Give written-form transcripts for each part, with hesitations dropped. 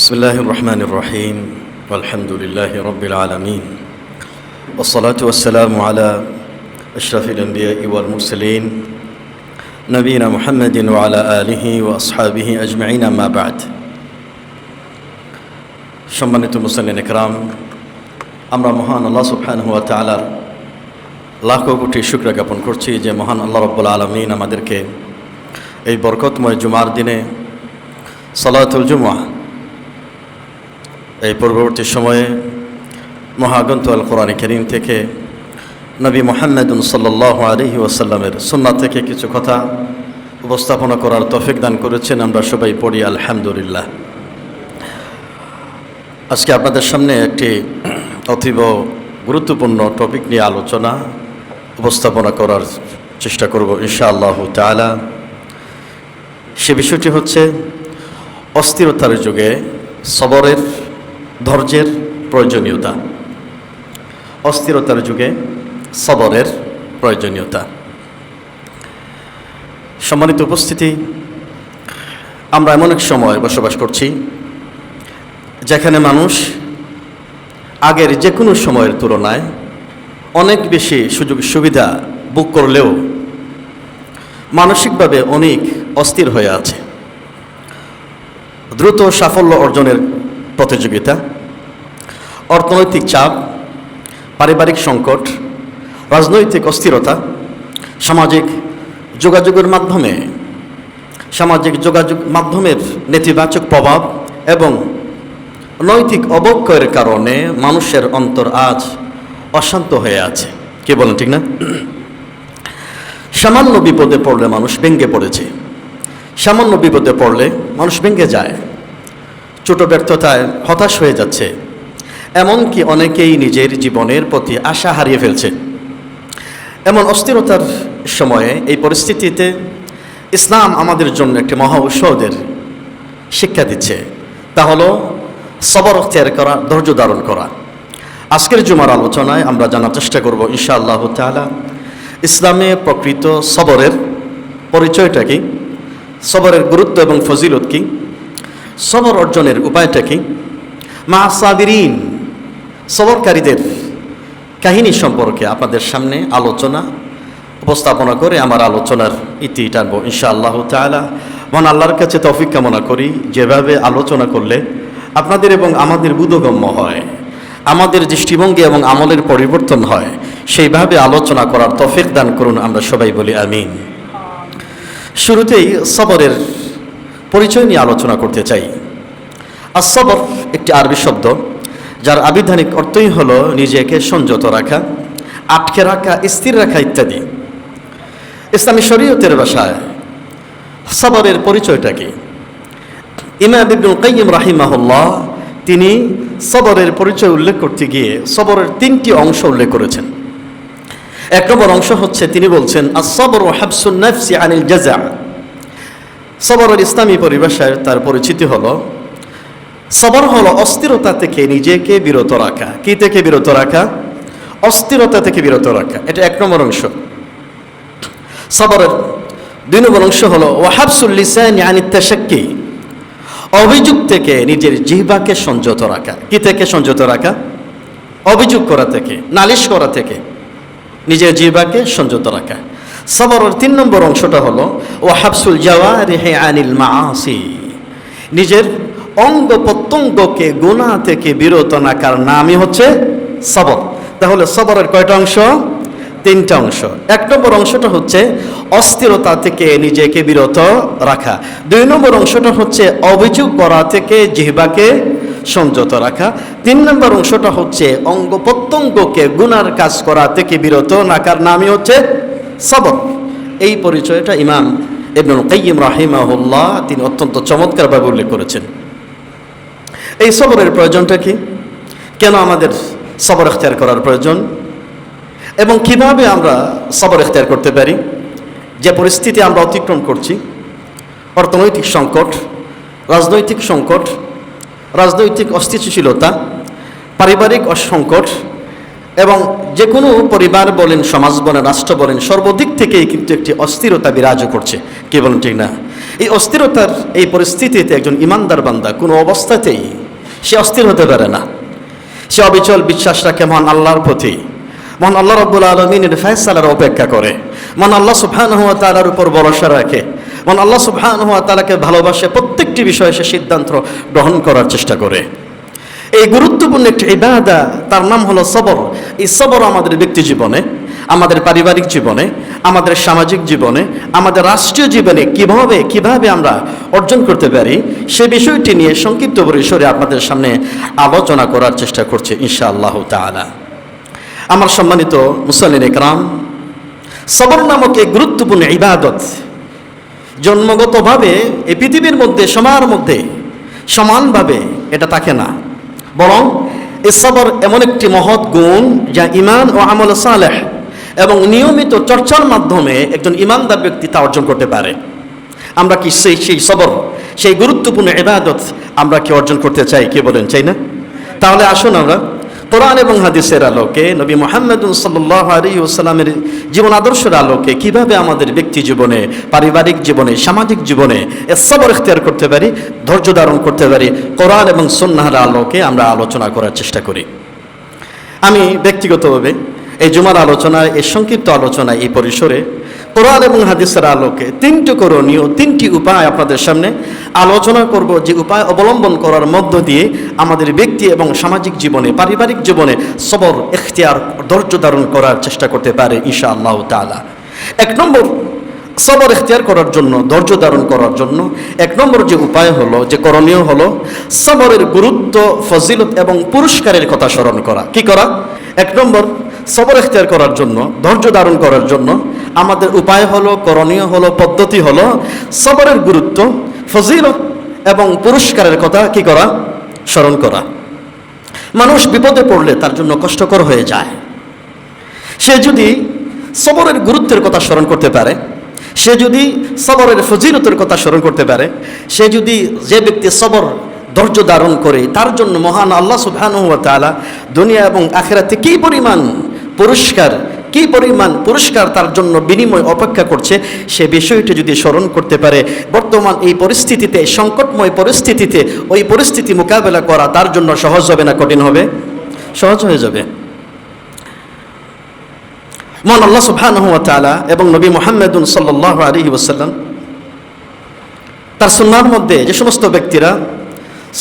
بسم الله الرحمن الرحيم والحمد لله رب العالمين والصلاة والسلام على أشرف الأنبياء والمرسلين نبينا محمد وعلى آله وأصحابه أجمعين أما بعد সম্মানিত মুসলিম ইকরাম, আমরা মহান আল্লাহ সুবহানাহু ওয়া তাআলার লাখো কোটি শুকর জ্ঞাপন করছি যে মহান আল্লাহ রাব্বুল আলামিন আমাদেরকে এই বরকতময় জুমার দিনে সালাতুল জুমআহ এই পূর্ববর্তী সময়ে মহাগ্রন্থ আল কোরআন কারীম থেকে নবী মুহাম্মদ সাল্লাল্লাহু আলাইহি ওয়াসাল্লামের সুন্নাহ থেকে কিছু কথা উপস্থাপনা করার তৌফিক দান করেছেন। আমরা সবাই পড়ি আলহামদুলিল্লাহ। আজকে আপনাদের সামনে একটি অতীব গুরুত্বপূর্ণ টপিক নিয়ে আলোচনা উপস্থাপনা করার চেষ্টা করব ইনশাআল্লাহ তাআলা। সে বিষয়টি হচ্ছে অস্থিরতার যুগে সবরের, ধৈর্যের প্রয়োজনীয়তা। অস্থিরতার যুগে সবরের প্রয়োজনীয়তা। সম্মানিত উপস্থিতি, আমরা এমন এক সময় বসবাস করছি যেখানে মানুষ আগের যে কোনো সময়ের তুলনায় অনেক বেশি সুযোগ সুবিধা ভোগ করলেও মানসিকভাবে অনেক অস্থির হয়ে আছে। দ্রুত সাফল্য অর্জনের প্রতিযোগিতা, অর্থনৈতিক চাপ, পারিবারিক সংকট, রাজনৈতিক অস্থিরতা, সামাজিক যোগাযোগের মাধ্যমের নেতিবাচক প্রভাব এবং নৈতিক অবক্ষয়ের কারণে মানুষের অন্তর আজ অশান্ত হয়ে আছে। কে বলেন ঠিক না? সামান্য বিপদে পড়লে মানুষ ভেঙে পড়েছে। সামান্য বিপদে পড়লে মানুষ ভেঙে যায়, ছোট ব্যর্থতায় হতাশ হয়ে যাচ্ছে। এমনকি অনেকেই নিজের জীবনের প্রতি আশা হারিয়ে ফেলছে। এমন অস্থিরতার সময়ে, এই পরিস্থিতিতে ইসলাম আমাদের জন্য একটি মহা ঔষধের শিক্ষা দিচ্ছে। তা হলো সবর ইখতিয়ার করা, ধৈর্য ধারণ করা। আজকের জুমার আলোচনায় আমরা জানার চেষ্টা করব ইনশাআল্লাহ তাআলা ইসলামে প্রকৃত সবরের পরিচয়টা কি, সবরের গুরুত্ব এবং ফজিলত কি, সবর অর্জনের উপায়টা কি, মা সাবিরিন সবরকারীদের কাহিনী সম্পর্কে আপনাদের সামনে আলোচনা উপস্থাপনা করে আমার আলোচনার ইতি টানবো ইনশাআল্লাহ তাআলা। মহান আল্লাহর কাছে তৌফিক কামনা করি যেভাবে আলোচনা করলে আপনাদের এবং আমাদের বোধগম্য হয়, আমাদের দৃষ্টিভঙ্গি এবং আমলের পরিবর্তন হয়, সেইভাবে আলোচনা করার তৌফিক দান করুন। আমরা সবাই বলি আমিন। শুরুতেই সবরের পরিচয় নিয়ে আলোচনা করতে চাই। as-sabr একটি আরবি শব্দ যার আবিধানিক অর্থই হলো নিজেকে সংযত রাখা, আটকে রাখা, স্থির রাখা ইত্যাদি। ইসলামী শরীয়তের ভাষায় সবরের পরিচয়টা কি? ইমাম ইবনুল কাইয়্যিম রাহিমাহুল্লাহ তিনি সবরের পরিচয় উল্লেখ করতে গিয়ে সবরের তিনটি অংশ উল্লেখ করেছেন। এক নম্বর অংশ হচ্ছে, তিনি বলছেন আস-সাবরু হাবসুন নাফসি আনিল জাযা। সবরের ইসলামী পরিভাষায় তার পরিচিতি হলো, সবর হলো অস্থিরতা থেকে নিজেকে বিরত রাখা। কি থেকে বিরত রাখা? অস্থিরতা থেকে বিরত রাখা। এটা এক নম্বর অংশ। সবরের দুই নম্বর অংশ হলো ওয়াহাবসুল লিসানি আনিত তাশাক্কি, অভিযোগ থেকে নিজের জিহ্বাকে সংযত রাখা। কি থেকে সংযত রাখা? অভিযোগ করা থেকে, নালিশ করা থেকে নিজের জিহ্বাকে সংযত রাখা। সবরের তিন নম্বর অংশটা হলো ওয়াহাবসুল জাওয়ারিহি আনিল মাআসি, নিজের অঙ্গ প্রত্যঙ্গকে গুনাহ থেকে বিরত রাখার নামই হচ্ছে সবর। তাহলে সবরের কয়টা অংশ? তিনটা অংশ। এক নম্বর অংশটা হচ্ছে অস্থিরতা থেকে নিজেকে বিরত রাখা। দুই নম্বর অংশটা হচ্ছে অভিযোগ করা থেকে জিহ্বাকে সংযত রাখা। তিন নম্বর অংশটা হচ্ছে অঙ্গ প্রত্যঙ্গকে গুনার কাজ করা থেকে বিরত রাখার নামই হচ্ছে সবর। এই পরিচয়টা ইমাম ইবনুল কাইয়্যিম রাহিমাহুল্লাহ তিনি অত্যন্ত চমৎকারভাবে উল্লেখ করেছেন। এই সবরের প্রয়োজনটা কি? কেন আমাদের সবর ইখতিয়ার করার প্রয়োজন এবং কিভাবে আমরা সবর ইখতিয়ার করতে পারি? যে পরিস্থিতি আমরা অতিক্রম করছি, অর্থনৈতিক সংকট, রাজনৈতিক সংকট, রাজনৈতিক অস্থিতিশীলতা, পারিবারিক সংকট এবং যে কোনো পরিবার বলেন, সমাজ বলেন, রাষ্ট্র বলেন, সর্বদিক থেকেই কিন্তু একটি অস্থিরতা বিরাজ করছে। কি বলেন ঠিক না? এই অস্থিরতার এই পরিস্থিতিতে একজন ইমানদার বান্দা কোনো অবস্থাতেই সে অস্থির হতে পারে না। সে অবিচল বিশ্বাস রাখে মহান আল্লাহর প্রতি, মহান আল্লাহ রাব্বুল আলামিনের ফয়সালার অপেক্ষা করে, মহান আল্লাহ সুবহানাহু ওয়া তাআলার উপর ভরসা রাখে, মহান আল্লাহ সুবহানাহু ওয়া তাআলাকে ভালোবাসে, প্রত্যেকটি বিষয়ে সে সিদ্ধান্ত গ্রহণ করার চেষ্টা করে। এই গুরুত্বপূর্ণ একটি ইবাদা, তার নাম হলো সবর। এই সবর আমাদের ব্যক্তি জীবনে, আমাদের পারিবারিক জীবনে, আমাদের সামাজিক জীবনে, আমাদের রাষ্ট্রীয় জীবনে কিভাবে আমরা অর্জন করতে পারি সে বিষয়টি নিয়ে সংক্ষিপ্ত পরিসরে আপনাদের সামনে আলোচনা করার চেষ্টা করছি ইনশাআল্লাহ তাআলা। আমার সম্মানিত মুসল্লিন ইকরাম, সবর নামক এই গুরুত্বপূর্ণ ইবাদত জন্মগতভাবে এই পৃথিবীর মধ্যে সবার মধ্যে সমানভাবে এটা থাকে না, বরং এই সবর এমন একটি মহৎ গুণ যা ঈমান ও আমল সালেহ এবং নিয়মিত চর্চার মাধ্যমে একজন ঈমানদার ব্যক্তি তা অর্জন করতে পারে। আমরা কি সেই সবর, সেই গুরুত্বপূর্ণ ইবাদত আমরা কি অর্জন করতে চাই? কে বলেন চাই না? তাহলে আসুন আমরা কোরআন এবং হাদিসের আলোকে, নবী মুহাম্মদ সাল্লাল্লাহু আলাইহি ওয়াসাল্লামের জীবন আদর্শের আলোকে কিভাবে আমাদের ব্যক্তি জীবনে, পারিবারিক জীবনে, সামাজিক জীবনে সবর ইখতিয়ার করতে পারি, ধৈর্য ধারণ করতে পারি, কোরআন এবং সুন্নাহর আলোকে আমরা আলোচনা করার চেষ্টা করি। আমি ব্যক্তিগতভাবে এই জুমার আলোচনায়, এই সংক্ষিপ্ত আলোচনায়, এই পরিসরে কোরআন এবং হাদিসের আলোকে তিনটি করণীয়, তিনটি উপায় আপনাদের সামনে আলোচনা করব, যে উপায় অবলম্বন করার মধ্য দিয়ে আমাদের ব্যক্তি এবং সামাজিক জীবনে, পারিবারিক জীবনে সবর ইখতিয়ার, ধৈর্য ধারণ করার চেষ্টা করতে পারে ইনশাআল্লাহ তাআলা। এক নম্বর, সবর ইখতিয়ার করার জন্য, ধৈর্য ধারণ করার জন্য এক নম্বর যে উপায় হলো, যে করণীয় হলো সবরের গুরুত্ব, ফজিলত এবং পুরস্কারের কথা স্মরণ করা। কি করা? এক নম্বর, সবর ইখতিয়ার করার জন্য, ধৈর্য ধারণ করার জন্য আমাদের উপায় হলো, করণীয় হলো, পদ্ধতি হলো সবরের গুরুত্ব, ফজিলত এবং পুরস্কারের কথা কি করা? স্মরণ করা। মানুষ বিপদে পড়লে তার জন্য কষ্টকর হয়ে যায়। সে যদি সবরের গুরুত্বের কথা স্মরণ করতে পারে, সে যদি সবরের ফজিলতের কথা স্মরণ করতে পারে, সে যদি, যে ব্যক্তি সবর, ধৈর্য ধারণ করে, তার জন্য মহান আল্লাহ সুবহানাহু ওয়া তাআলা দুনিয়া এবং আখিরাতে কি পরিমাণ পুরস্কার তার জন্য বিনিময় অপেক্ষা করছে, সে বিষয়টি যদি স্মরণ করতে পারে, বর্তমান এই পরিস্থিতিতে, সংকটময় পরিস্থিতিতে, ওই পরিস্থিতি মোকাবেলা করা তার জন্য সহজ হবে না কঠিন হবে? সহজ হয়ে যাবে। মহান আল্লাহ সুবহানাহু ওয়া তাআলা এবং নবী মুহাম্মদ সাল্লাল্লাহু আলাইহি ওয়াসাল্লাম তার সুন্নাহর মধ্যে যে সমস্ত ব্যক্তিরা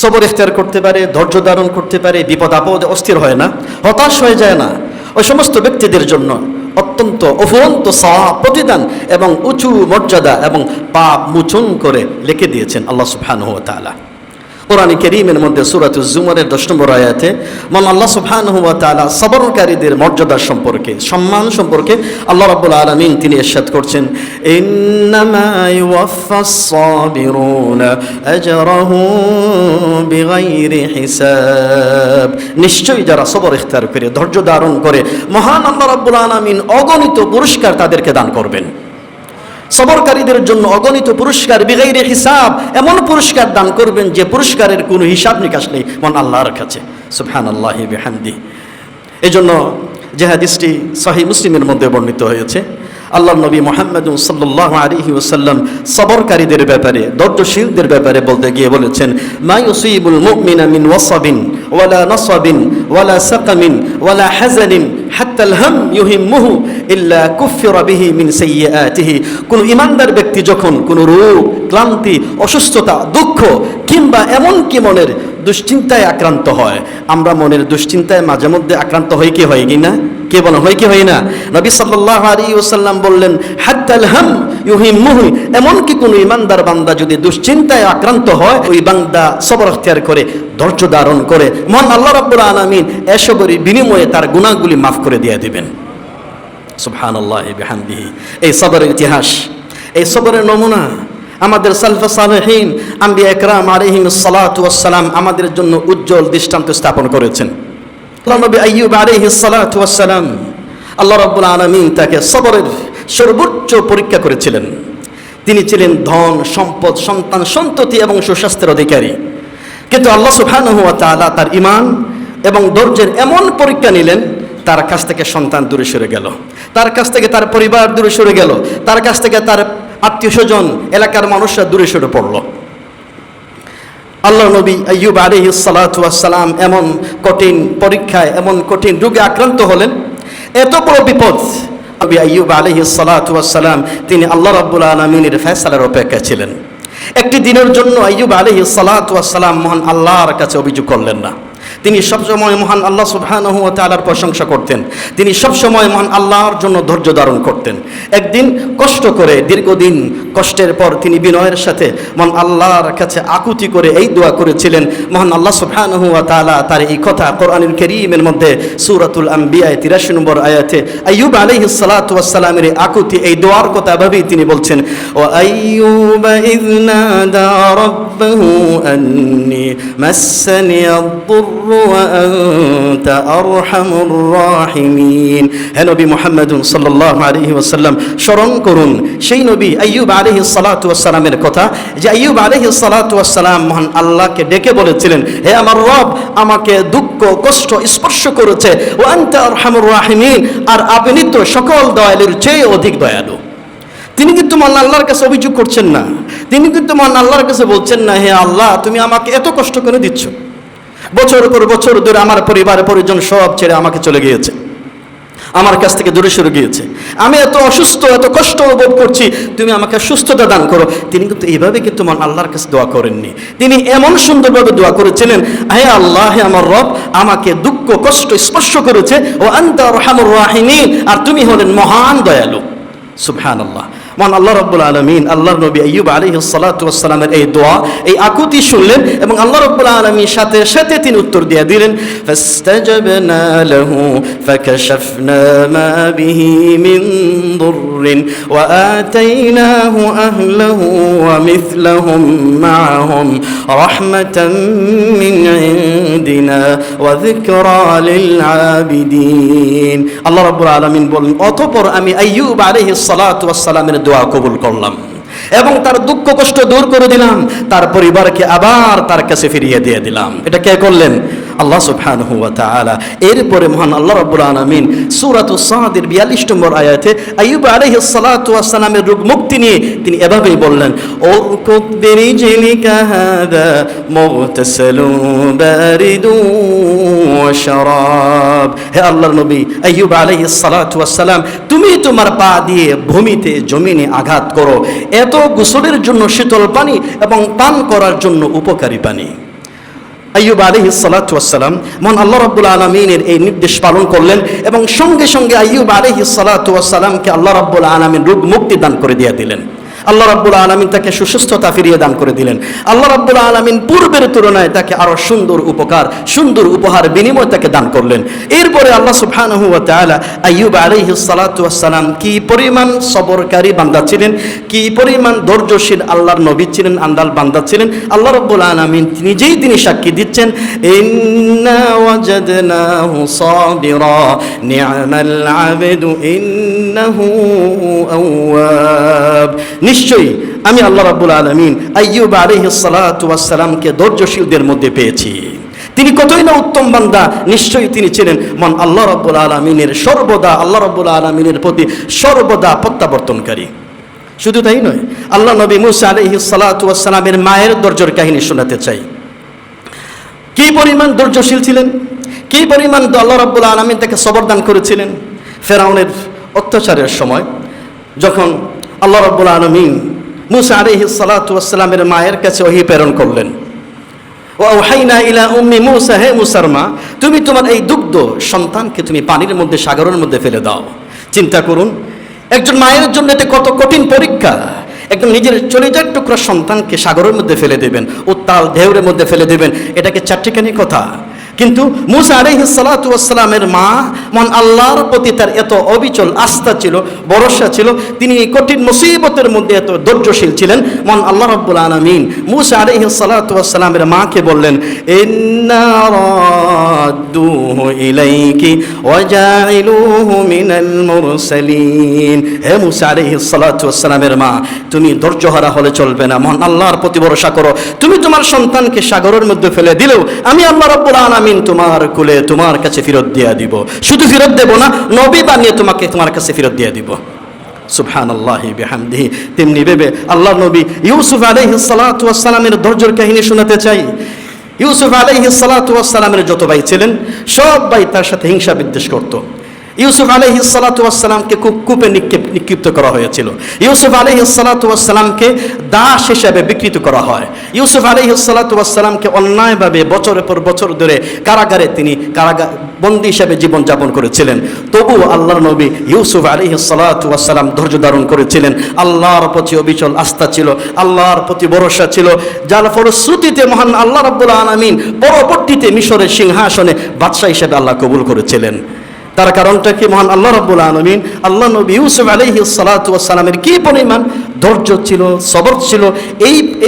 সবর ইখতিয়ার করতে পারে, ধৈর্য ধারণ করতে পারে, বিপদ আপদে অস্থির হয় না, হতাশ হয়ে যায় না, ওই সমস্ত ব্যক্তিদের জন্য অত্যন্ত অফুরন্ত সওয়াব, প্রতিদান এবং উঁচু মর্যাদা এবং পাপ মোচন করে লিখে দিয়েছেন আল্লাহ সুবহানাহু ওয়া তাআলা। কোরআন কারীমের মধ্যে সূরাতুজ জুমারের 10 নম্বর আয়াতে মহান আল্লাহ সুবহানাহু ওয়া তাআলা সবরকারীদের মর্যাদা সম্পর্কে, সম্মান সম্পর্কে আল্লাহ রাব্বুল আলামিন তিনি ইরশাদ করছেন, ইন্নামা ইউওয়াফাস সাবিরুনা আজরাহুম বিগাইরি হিসাব। নিশ্চয়ই যারা সবর ইখতিয়ার করে, ধৈর্য ধারণ করে, মহান আল্লাহ রাব্বুল আলামিন অগণিত পুরস্কার তাদেরকে দান করবেন। সবরকারীদের জন্য অগণিত পুরস্কার, বিগাইরে হিসাব, এমন পুরস্কার দান করবেন যে পুরস্কারের কোনো হিসাব নিকাশ নেই মহান আল্লাহর কাছে। সুবহানাল্লাহি বিহামদি। এই জন্য যে হাদিসটি সহিহ মুসলিমের মধ্যে বর্ণিত হয়েছে, আল্লাহর নবী মুহাম্মদ সাল্লাল্লাহু আলাইহি ওয়াসাল্লাম সবরকারীদের ব্যাপারে, ধৈর্যশীলদের ব্যাপারে বলতে গিয়ে বলেছেন, মা ইউসিবুল মুমিনা মিন ওয়াসাবিন ওয়ালা নাসাবিন ওয়ালা সাকামিন ওয়ালা হাযানিন হাত্তাল হাম ইউহিম্মুহু ইল্লা কুফিরা বিহি মিন সাইয়্যাতিহি। কোন ঈমানদার ব্যক্তি যখন কোনো রোগ, ক্লান্তি, অসুস্থতা, দুঃখ কিংবা এমনকি মনের দুশ্চিন্তায় আক্রান্ত হয়, আমরা মনের দুশ্চিন্তায় মাঝে মধ্যে আক্রান্ত হই কি হয় কিনা? কে বলেন হয় কি হয় না? নবী সাল্লাল্লাহু আলাইহি ওয়াসাল্লাম বললেন, হাত্তাল হাম ইউহিম্মুহু, এমনকি কোনো ঈমানদার বান্দা যদি দুশ্চিন্তায় আক্রান্ত হয়, ওই বান্দা সবর ইখতিয়ার করে, ধৈর্য ধারণ করে, মহান আল্লাহ রাব্বুল আলামিন এসবের বিনিময়ে তার গুনাহগুলি মাফ করে দিয়ে দিবেন। সুবহানাল্লাহি বিহামদিহি। এই সবরের ইতিহাস, এই সবরের নমুনা আমাদের সালফে সালেহিন, আম্বিয়া একরাম আলাইহিমুস সালাতু ওয়াস সালাম আমাদের জন্য উজ্জ্বল দৃষ্টান্ত স্থাপন করেছেন। নবী আইয়ুব আলাইহিস সালাতু ওয়াস সালাম, আল্লাহ রাব্বুল আলামিন তাকে সবরের সর্বোচ্চ পরীক্ষা করেছিলেন। তিনি ছিলেন ধন, সম্পদ, সন্তান, সন্ততি এবং সুস্বাস্থ্যের অধিকারী, কিন্তু আল্লাহ সুবহানাহু ওয়া তাআলা তার ঈমান এবং ধৈর্যের এমন পরীক্ষা নিলেন, তার কাছ থেকে সন্তান দূরে সরে গেল, তার কাছ থেকে তার পরিবার দূরে সরে গেল, তার কাছ থেকে তার আত্মীয় স্বজন, এলাকার মানুষরা দূরে সরে পড়ল। আল্লাহ নবী আইয়ুব আলাইহিস সালাতু ওয়াস সালাম এমন কঠিন পরীক্ষায়, এমন কঠিন রোগে আক্রান্ত হলেন, এত বড় বিপদ। নবী আইয়ুব আলাইহিস সালাতু ওয়াস সালাম তিনি আল্লাহ রাব্বুল আলামিনের ফয়সালার অপেক্ষায় ছিলেন। একটি দিনের জন্য আইয়ুব আলাইহিস সালাতু ওয়াস সালাম মহান আল্লাহর কাছে অভিযোগ করলেন না। তিনি সবসময় মহান আল্লাহ সুবহানাহু ওয়া তাআলার প্রশংসা করতেন। তিনি সবসময় মহান আল্লাহর জন্য ধৈর্য ধারণ করতেন। একদিন কষ্ট করে, দীর্ঘদিন কষ্টের পর তিনি বিনয়ের সাথে মহান আল্লাহর কাছে আকুতি করে এই দোয়া করেছিলেন। মহান আল্লাহ সুবহানাহু ওয়া তাআলা তার এই কথা কোরআনুল কারীমের মধ্যে সূরাতুল আম্বিয়া 83 নম্বর আয়াতে আইয়ুব আলাইহিস সালাতু ওয়াস সালামের আকুতি, এই দোয়ার কথা ভাবেই তিনি বলছেন, ওয়া আইয়ুবা ইয নাদা রাব্বাহু আন্নী মাসসানিয়াদ-দুররু ওয়া আনতা আরহামুর রাহিমিন। হে নবী মুহাম্মদ সাল্লাল্লাহু আলাইহি ওয়াসাল্লাম, স্মরণ করুন সেই নবী আইয়ুব আলাইহিস সালাতু ওয়াস সালামের কথা, যে আইয়ুব আলাইহিস সালাতু ওয়াস সালাম মহান আল্লাহকে ডেকে বলেছিলেন, হে আমার রব, আমাকে দুঃখ কষ্ট স্পর্শ করেছে, ওয়া আনতা আরহামুর রাহিমিন, আর আপনি তো সকল দয়ালুর চেয়ে অধিক দয়ালু। তিনি কিন্তু মহান আল্লাহর কাছে অভিযোগ করছেন না, তিনি কিন্তু মহান আল্লাহর কাছে বলছেন না, হে আল্লাহ, তুমি আমাকে এত কষ্ট করে দিচ্ছ, বছর পর বছর ধরে আমার পরিবার পরিজন সব ছেড়ে আমাকে চলে গিয়েছে, আমার কাছ থেকে দূরে সরে গিয়েছে, আমি এত অসুস্থ, এত কষ্ট অনুভব করছি, তুমি আমাকে সুস্থতা দান করো। তিনি কিন্তু এইভাবে কিন্তু মহান আল্লাহর কাছে দোয়া করেননি। তিনি এমন সুন্দরভাবে দোয়া করেছিলেন, হে আল্লাহ, হে আমার রব, আমাকে দুঃখ কষ্ট স্পর্শ করেছে, ও আনতা আরহামুর রাহিমিন, আর তুমি হলেন মহান দয়ালু। সুবহানাল্লাহ। মহান আল্লাহ রাব্বুল আলামিন আল্লাহর নবী আইয়ুব আলাইহিস সালাতু ওয়াস সালামের এই দোয়া, এই আকুতি শুনলেন এবং আল্লাহ রাব্বুল আলামিন সাথে সাথে তিনি উত্তর দিয়ে দিলেন, ফাস্তাজাবনা লাহু ফাকাশাফনা মা বিহি মিন দুররিন ওয়া আতাইনাহু আহলাহু ওয়া মিথলাহুম মাআহুম রাহমাতাম মিন ইনদিনা ওয়া যিকরা লিল আবিদিন। আল্লাহ রাব্বুল আলামিন বলেন, অতঃপর আমি আইয়ুব আলাইহিস সালাতু ওয়াস সালামের দোয়া কবুল করলাম এবং তার দুঃখ কষ্ট দূর করে দিলাম, তার পরিবারকে আবার তার কাছে ফিরিয়ে দিয়ে দিলাম। এটা কে করলেন? আল্লাহ সুবহানাহু ওয়া তাআলা। এরপরে মহান আল্লাহ রাব্বুল আলামিন সূরাতুস সাদের 42 নম্বর আয়াতে আইয়ুব আলাইহিস সালাতু ওয়াস সালামের রোগ মুক্তি নিয়ে তিনি এভাবেই বললেন, উরকুত বিরিজলিকা হাদা মুগতাসালুন বারিদুন ওয়া শারাব। হে আল্লাহর নবী আইয়ুব আলাইহিস সালাতু ওয়াস সালাম, তুমি তোমার পা দিয়ে ভূমিতে জমিনে আঘাত করো, এত গোসলের জন্য শীতল পানি এবং পান করার জন্য উপকারী পানি। আইয়ুব আলাইহিস সালাতু ওয়াস সালাম মহান আল্লাহ রাব্বুল আলামিনের এই নির্দেশ পালন করলেন এবং সঙ্গে সঙ্গে আইয়ুব আলাইহিস সালাতু ওয়াস সালামকে আল্লাহ রাব্বুল আলামিন রোগ মুক্তি দান করে দিয়ে দিলেন। আল্লাহ রাব্বুল আলামিন তাকে সুস্থতা ফিরিয়ে দান করে দিলেন। আল্লাহ রাব্বুল আলামিন পূর্বের তুলনায় তাকে আরো সুন্দর উপকার, সুন্দর উপহার বিনিময় তাকে দান করলেন। এরপরে আল্লাহ সুবহানাহু ওয়া তাআলা আইয়ুব আলাইহিস সালাতু ওয়াস সালাম কি পরিমাণ সবরকারী বান্দা ছিলেন, কি পরিমাণ ধৈর্যশীল আল্লাহর নবী ছিলেন, আন্দাল বান্দা ছিলেন, আল্লাহ রাব্বুল আলামিন নিজেই তিনি সাক্ষী দিচ্ছেন, ইন্না ওয়াজাদনাহু সাবিরা নি'মাল আবদু ইন্নাহু আওয়াব। নিশ্চয়ই আমি আল্লাহ রাব্বুল আলামিন আইয়ুব আলাইহিস সালাতু ওয়াস সালামকে ধৈর্যশীলদের মধ্যে পেয়েছি। তিনি কতই না উত্তম বান্দা, নিশ্চয়ই তিনি ছিলেন মহান আল্লাহ রাব্বুল আলামিনের সর্বদা, আল্লাহ রাব্বুল আলামিনের প্রতি সর্বদা প্রত্যাবর্তনকারী। শুধু তাই নয়, আল্লাহ নবী মুসা আলাইহিস সালাতু ওয়াস সালামের মায়ের ধৈর্যের কাহিনী শোনাতে চাই। কি পরিমাণ ধৈর্যশীল ছিলেন, কি পরিমাণ আল্লাহ রাব্বুল আলামিন তাকে সবর দান করেছিলেন। ফেরাউনের অত্যাচারের সময় যখন আল্লাহ রাব্বুল আলামিন মুসা আলাইহিস সালাতু ওয়াস সালামের মায়ের কাছে ওহী প্রেরণ করলেন, ওয়া আওহাইনা ইলা উম্মি মুসা, হে মুসার মা, তুমি তোমার এই দুগ্ধ সন্তানকে তুমি পানির মধ্যে, সাগরের মধ্যে ফেলে দাও। চিন্তা করুন, একজন মায়ের জন্য এটা কত কঠিন পরীক্ষা। একদম নিজের চলে যাওয়ার টুকরা সন্তানকে সাগরের মধ্যে ফেলে দেবেন, উত্তাল ঢেউয়ের মধ্যে ফেলে দেবেন, এটাকে চারটিখানি কথা। কিন্তু মুসা আলাইহিস সালাতু ওয়াস সালামের মা মহান আল্লাহর প্রতি তার এত অবিচল আস্থা ছিল, ভরসা ছিল, তিনি এই কঠিন মুসিবতের মধ্যে এত ধৈর্যশীল ছিলেন। মহান আল্লাহ রাব্বুল আলামিন মুসা আলাইহিস সালাতু ওয়াস সালামের মাকে বললেন, ইন্না রাদ্দুহু ইলাইকি ওয়া জাইলুহু মিনাল মুরসালিন। হে মুসা আলাইহিস সালাতু ওয়াস সালামের মা, তুমি ধৈর্যহারা হলে চলবে না, মহান আল্লাহর প্রতি ভরসা করো। তুমি তোমার সন্তানকে সাগরের মধ্যে ফেলে দিলেও আমি আল্লাহ রাব্বুল আলামিন তোমার কোলে, তোমার কাছে ফেরত দিয়ে দিব। শুধু ফেরত দেব না, নবী বানিয়ে তোমাকে তোমার কাছে ফেরত দিয়ে দিব। সুবহানাল্লাহি বিহামদিহি। তেমনি ভেবে আল্লাহর নবী ইউসুফ আলাইহিস সালাতু ওয়াস সালামের ধৈর্যের কাহিনী শোনাতে চাই। ইউসুফ আলাইহিস সালাতু ওয়াস সালামের যত ভাই ছিলেন সব ভাই তার সাথে হিংসা বিদ্বেষ করত। ইউসুফ আলাইহিস সালাতু ওয়াস সালামকে কূপে নিক্ষিপ্ত করা হয়েছিল। ইউসুফ আলাইহিস সালাতু ওয়াস সালামকে দাস হিসেবে বিকৃত করা হয়। ইউসুফ আলাইহিস সালাতু ওয়াস সালামকে অন্যায়ভাবে বছরের পর বছর ধরে কারাগারে তিনি বন্দী হিসেবে জীবনযাপন করেছিলেন। তবু আল্লাহর নবী ইউসুফ আলাইহিস সালাতু ওয়াস সালাম ধৈর্য ধারণ করেছিলেন। আল্লাহর প্রতি অবিচল আস্থা ছিল, আল্লাহর প্রতি ভরসা ছিল, যার ফলশ্রুতিতে মহান আল্লাহ রাব্বুল আলামিন পরবর্তীতে মিশরের সিংহাসনে বাদশা হিসেবে আল্লাহ কবুল করেছিলেন। তার কারণটা কি? মহান আল্লাহ রাব্বুল আলামিন আল্লাহ নবী ইউসুফ আলাইহিস সালাতু ওয়াস সালামের কি পরিমাণ ধৈর্য ছিল, সবর ছিল,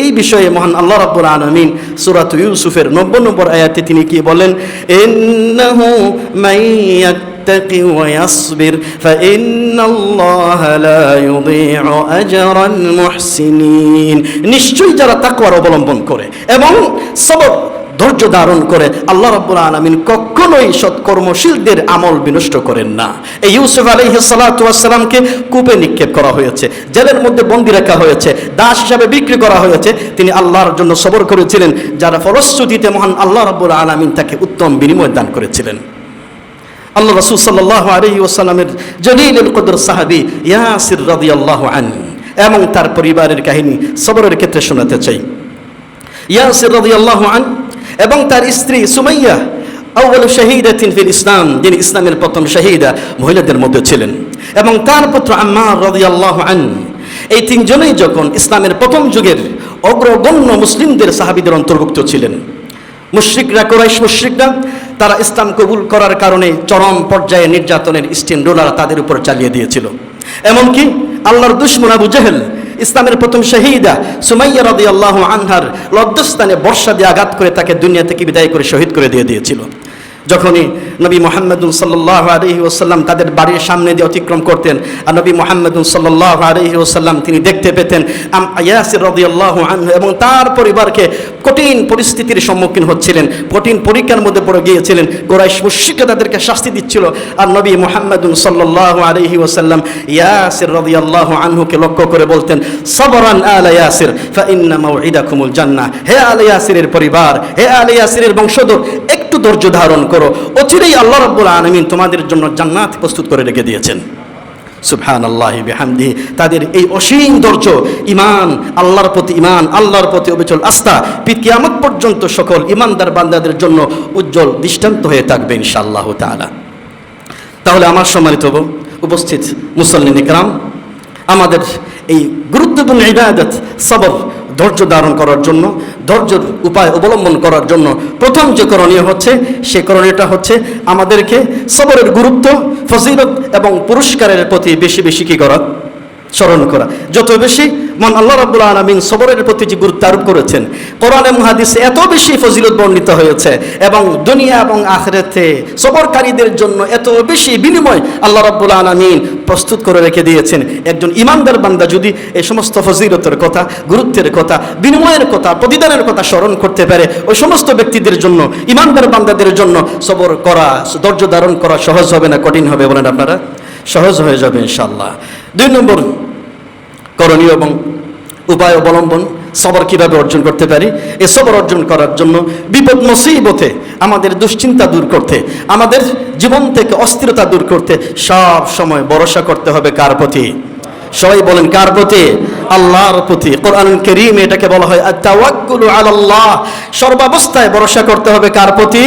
এই বিষয়ে মহান আল্লাহ রাব্বুল আলামিন সূরা ইউসুফের 90 নম্বর আয়াতে তিনি কি বলেন? ইন্নাহু মাইয়াত্তাকি ওয়া ইয়াসবির ফাইন্নাল্লাহা লা ইউযী'উ আজরাল মুহসিনিন। নিশ্চয়ই যারা তাকওয়ার অবলম্বন করে এবং সবর ধৈর্য ধারণ করে আল্লাহ রাব্বুল আলামিন কখনোই সৎকর্মশীলদের আমল বিনষ্ট করেন না। এই ইউসুফ আলাইহিস সালাতু ওয়াস সালামকে কূপে নিক্ষেপ করা হয়েছে, জেলের মধ্যে বন্দী রাখা হয়েছে, দাস হিসাবে বিক্রি করা হয়েছে। তিনি আল্লাহর জন্য সবর করেছিলেন, যার ফলশ্রুতিতে মহান আল্লাহ রাব্বুল আলামিন তাকে উত্তম বিনিময় দান করেছিলেন। আল্লাহ রাসূল সাল্লাল্লাহু আলাইহি ওয়াসাল্লামের জলিলুল কদর সাহাবী ইয়াসির রাদিয়াল্লাহু আনহু এবং তার পরিবারের কাহিনী সবরের ক্ষেত্রে শোনাতে চাই। ইয়াসির রাদিয়াল্লাহু আনহু এবং তার স্ত্রী সুমাইয়া আউয়ালু শাহীদাতিন ফিল ইসলাম, যিনি ইসলামের প্রথম শাহীদা মহিলাদের মধ্যে ছিলেন, এবং তার পুত্র আম্মার রাদিয়াল্লাহু আনহু। এই তিনজনেই যখন ইসলামের প্রথম যুগের অগ্রগণ্য মুসলিমদের সাহাবীদের অন্তর্ভুক্ত ছিলেন। মুশরিকরা, কুরাইশ মুশরিকরা, তারা ইসলাম কবুল করার কারণে চরম পর্যায়ে নির্যাতনের স্টিম রোলার তাদের উপর চালিয়ে দিয়েছিল। এমনকি আল্লাহর দুশমন আবু জেহেল ইসলামের প্রথম শাহীদা সুমাইয়া রাদিয়াল্লাহু আনহার লজ্জাস্থানে বর্ষা দিয়ে আঘাত করে তাকে দুনিয়া থেকে বিদায় করে শহীদ করে দিয়েছিল। যখনই নবী মুহাম্মদ সাল্লাল্লাহু আলাইহি ওয়াসাল্লাম তাদের বাড়ির সামনে দিয়ে অতিক্রম করতেন, আর নবী মুহাম্মদ সাল্লাল্লাহু আলাইহি ওয়াসাল্লাম তিনি দেখতে পেতেন ইয়াসির রাদিয়াল্লাহু আনহু এবং তার পরিবারকে কঠিন পরিস্থিতির সম্মুখীন হচ্ছিলেন, কঠিন পরীক্ষার মধ্যে পড়ে গিয়েছিলেন। কুরাইশ মুশরিকরা তাদেরকে শাস্তি দিচ্ছিল, আর নবী মুহাম্মদ সাল্লাল্লাহু আলাইহি ওয়াসাল্লাম ইয়াসির রাদিয়াল্লাহু আনহুকে লক্ষ্য করে বলতেন, সাবরান আলা ইয়াসির ফা ইন্না মাউইদাকুমুল জান্নাহ। হে আলে ইয়াসিরের পরিবার, হে আলে ইয়াসিরের বংশধর, একটু ধৈর্য ধারণ করো, অচিরেই আল্লাহ রাব্বুল আলামিন তোমাদের জন্য জান্নাত প্রস্তুত করে রেখে দিয়েছেন। সুবহানাল্লাহি বিহামদিহি। তাদের এই অসীম ধৈর্য, ঈমান, আল্লাহর প্রতি ঈমান, আল্লাহর প্রতি অবিচল আস্থা কিয়ামত পর্যন্ত সকল ঈমানদার বান্দাদের জন্য উজ্জ্বল দৃষ্টান্ত হয়ে থাকবে ইনশাআল্লাহ তাআলা। তাহলে আমার সম্মানিত উপস্থিত মুসল্লিন ইকরাম, আমাদের এই গুরুত্বপূর্ণ ইবাদত সবর, ধৈর্য ধারণ করার জন্য, ধৈর্যের উপায় অবলম্বন করার জন্য প্রথম যে করণীয় হচ্ছে, সে করণীয়টা হচ্ছে আমাদেরকে সবরের গুরুত্ব, ফজিলত এবং পুরস্কারের প্রতি বেশি বেশি কি করা, স্মরণ করা। যত বেশি মহান আল্লাহ রাব্বুল আলামিন সবরের প্রতি যে গুরুত্ব আরোপ করেছেন, কোরআন এবং হাদিসে এত বেশি ফজিলত বর্ণিত হয়েছে, এবং দুনিয়া এবং আখিরাতে সবরকারীদের জন্য এত বেশি বিনিময় আল্লাহ রাব্বুল আলামিন প্রস্তুত করে রেখে দিয়েছেন। একজন ঈমানদার বান্দা যদি এই সমস্ত ফজিলতের কথা, গুরুত্বের কথা, বিনিময়ের কথা, প্রতিদানের কথা স্মরণ করতে পারে, ওই সমস্ত ব্যক্তিদের জন্য, ঈমানদার বান্দাদের জন্য সবর করা, ধৈর্য ধারণ করা সহজ হবে না কঠিন হবে? বলেন আপনারা, সহজ হয়ে যাবে ইনশাআল্লাহ। 2 নম্বর করণীয় এবং উপায় অবলম্বন, সবর কিভাবে অর্জন করতে পারি? এই সবর অর্জন করার জন্য বিপদ মুসিবতে আমাদের দুশ্চিন্তা দূর করতে, আমাদের জীবন থেকে অস্থিরতা দূর করতে সব সময় ভরসা করতে হবে কার প্রতি? সবাই বলেন কার প্রতি? আল্লাহর প্রতি। কোরআনুল কারীমে এটাকে বলা হয় আত-তাওয়াক্কুলু আলাল্লাহ। সর্বাবস্থায় ভরসা করতে হবে কার প্রতি?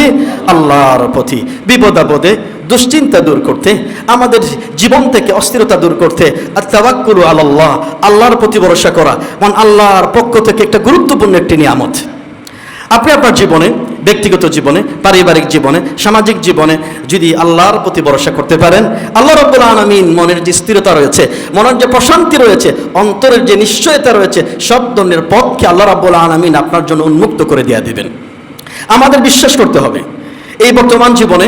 আল্লাহর প্রতি। বিপদ আপদে দুশ্চিন্তা দূর করতে, আমাদের জীবন থেকে অস্থিরতা দূর করতে আত-তাওয়াক্কুলু আলাল্লাহ, আল্লাহর প্রতি ভরসা করা মানে আল্লাহর পক্ষ থেকে একটা গুরুত্বপূর্ণ একটি নিয়ামত। আপনি আপনার জীবনে, ব্যক্তিগত জীবনে, পারিবারিক জীবনে, সামাজিক জীবনে যদি আল্লাহর প্রতি ভরসা করতে পারেন, আল্লাহ রাব্বুল আলামিন মনের যে স্থিরতা রয়েছে, মনের যে প্রশান্তি রয়েছে, অন্তরের যে নিশ্চয়তা রয়েছে, সব ধরনের পথকে আল্লাহ রাব্বুল আলামিন আপনার জন্য উন্মুক্ত করে দিয়ে দিবেন। আমাদের বিশ্বাস করতে হবে এই বর্তমান জীবনে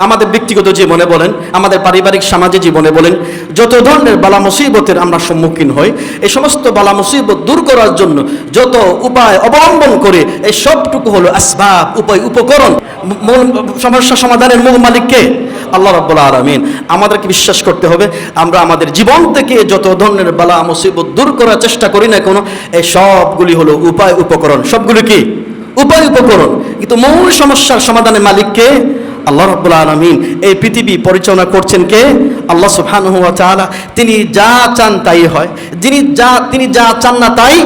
আমাদের ব্যক্তিগত জীবনে বলেন, আমাদের পারিবারিক সামাজিক জীবনে বলেন, যত ধরনের বালা মুসিবতের আমরা সম্মুখীন হই, এই সমস্ত বালা মুসিবত দূর করার জন্য যত উপায় অবলম্বন করে, এই সবটুকু হলো আসবাব, উপায়, উপকরণ। সমস্যা সমাধানের মূল মালিক কে? আল্লাহ রাব্বুল আলামিন। আমাদেরকে বিশ্বাস করতে হবে, আমরা আমাদের জীবন থেকে যত ধরনের বালা মুসিবত দূর করার চেষ্টা করি না কোনো, এই সবগুলি হলো উপায়, উপকরণ। সবগুলি কি? উপায়, উপকরণ। কিন্তু মূল সমস্যার সমাধানের মালিক কে? আল্লাহ রাব্বুল আলামিন। এই পৃথিবী পরিচালনা করছেন কে? আল্লাহ সুবহানাহু ওয়া তাআলা। তিনি যা চান তাই হয়, তিনি যা চান না তাই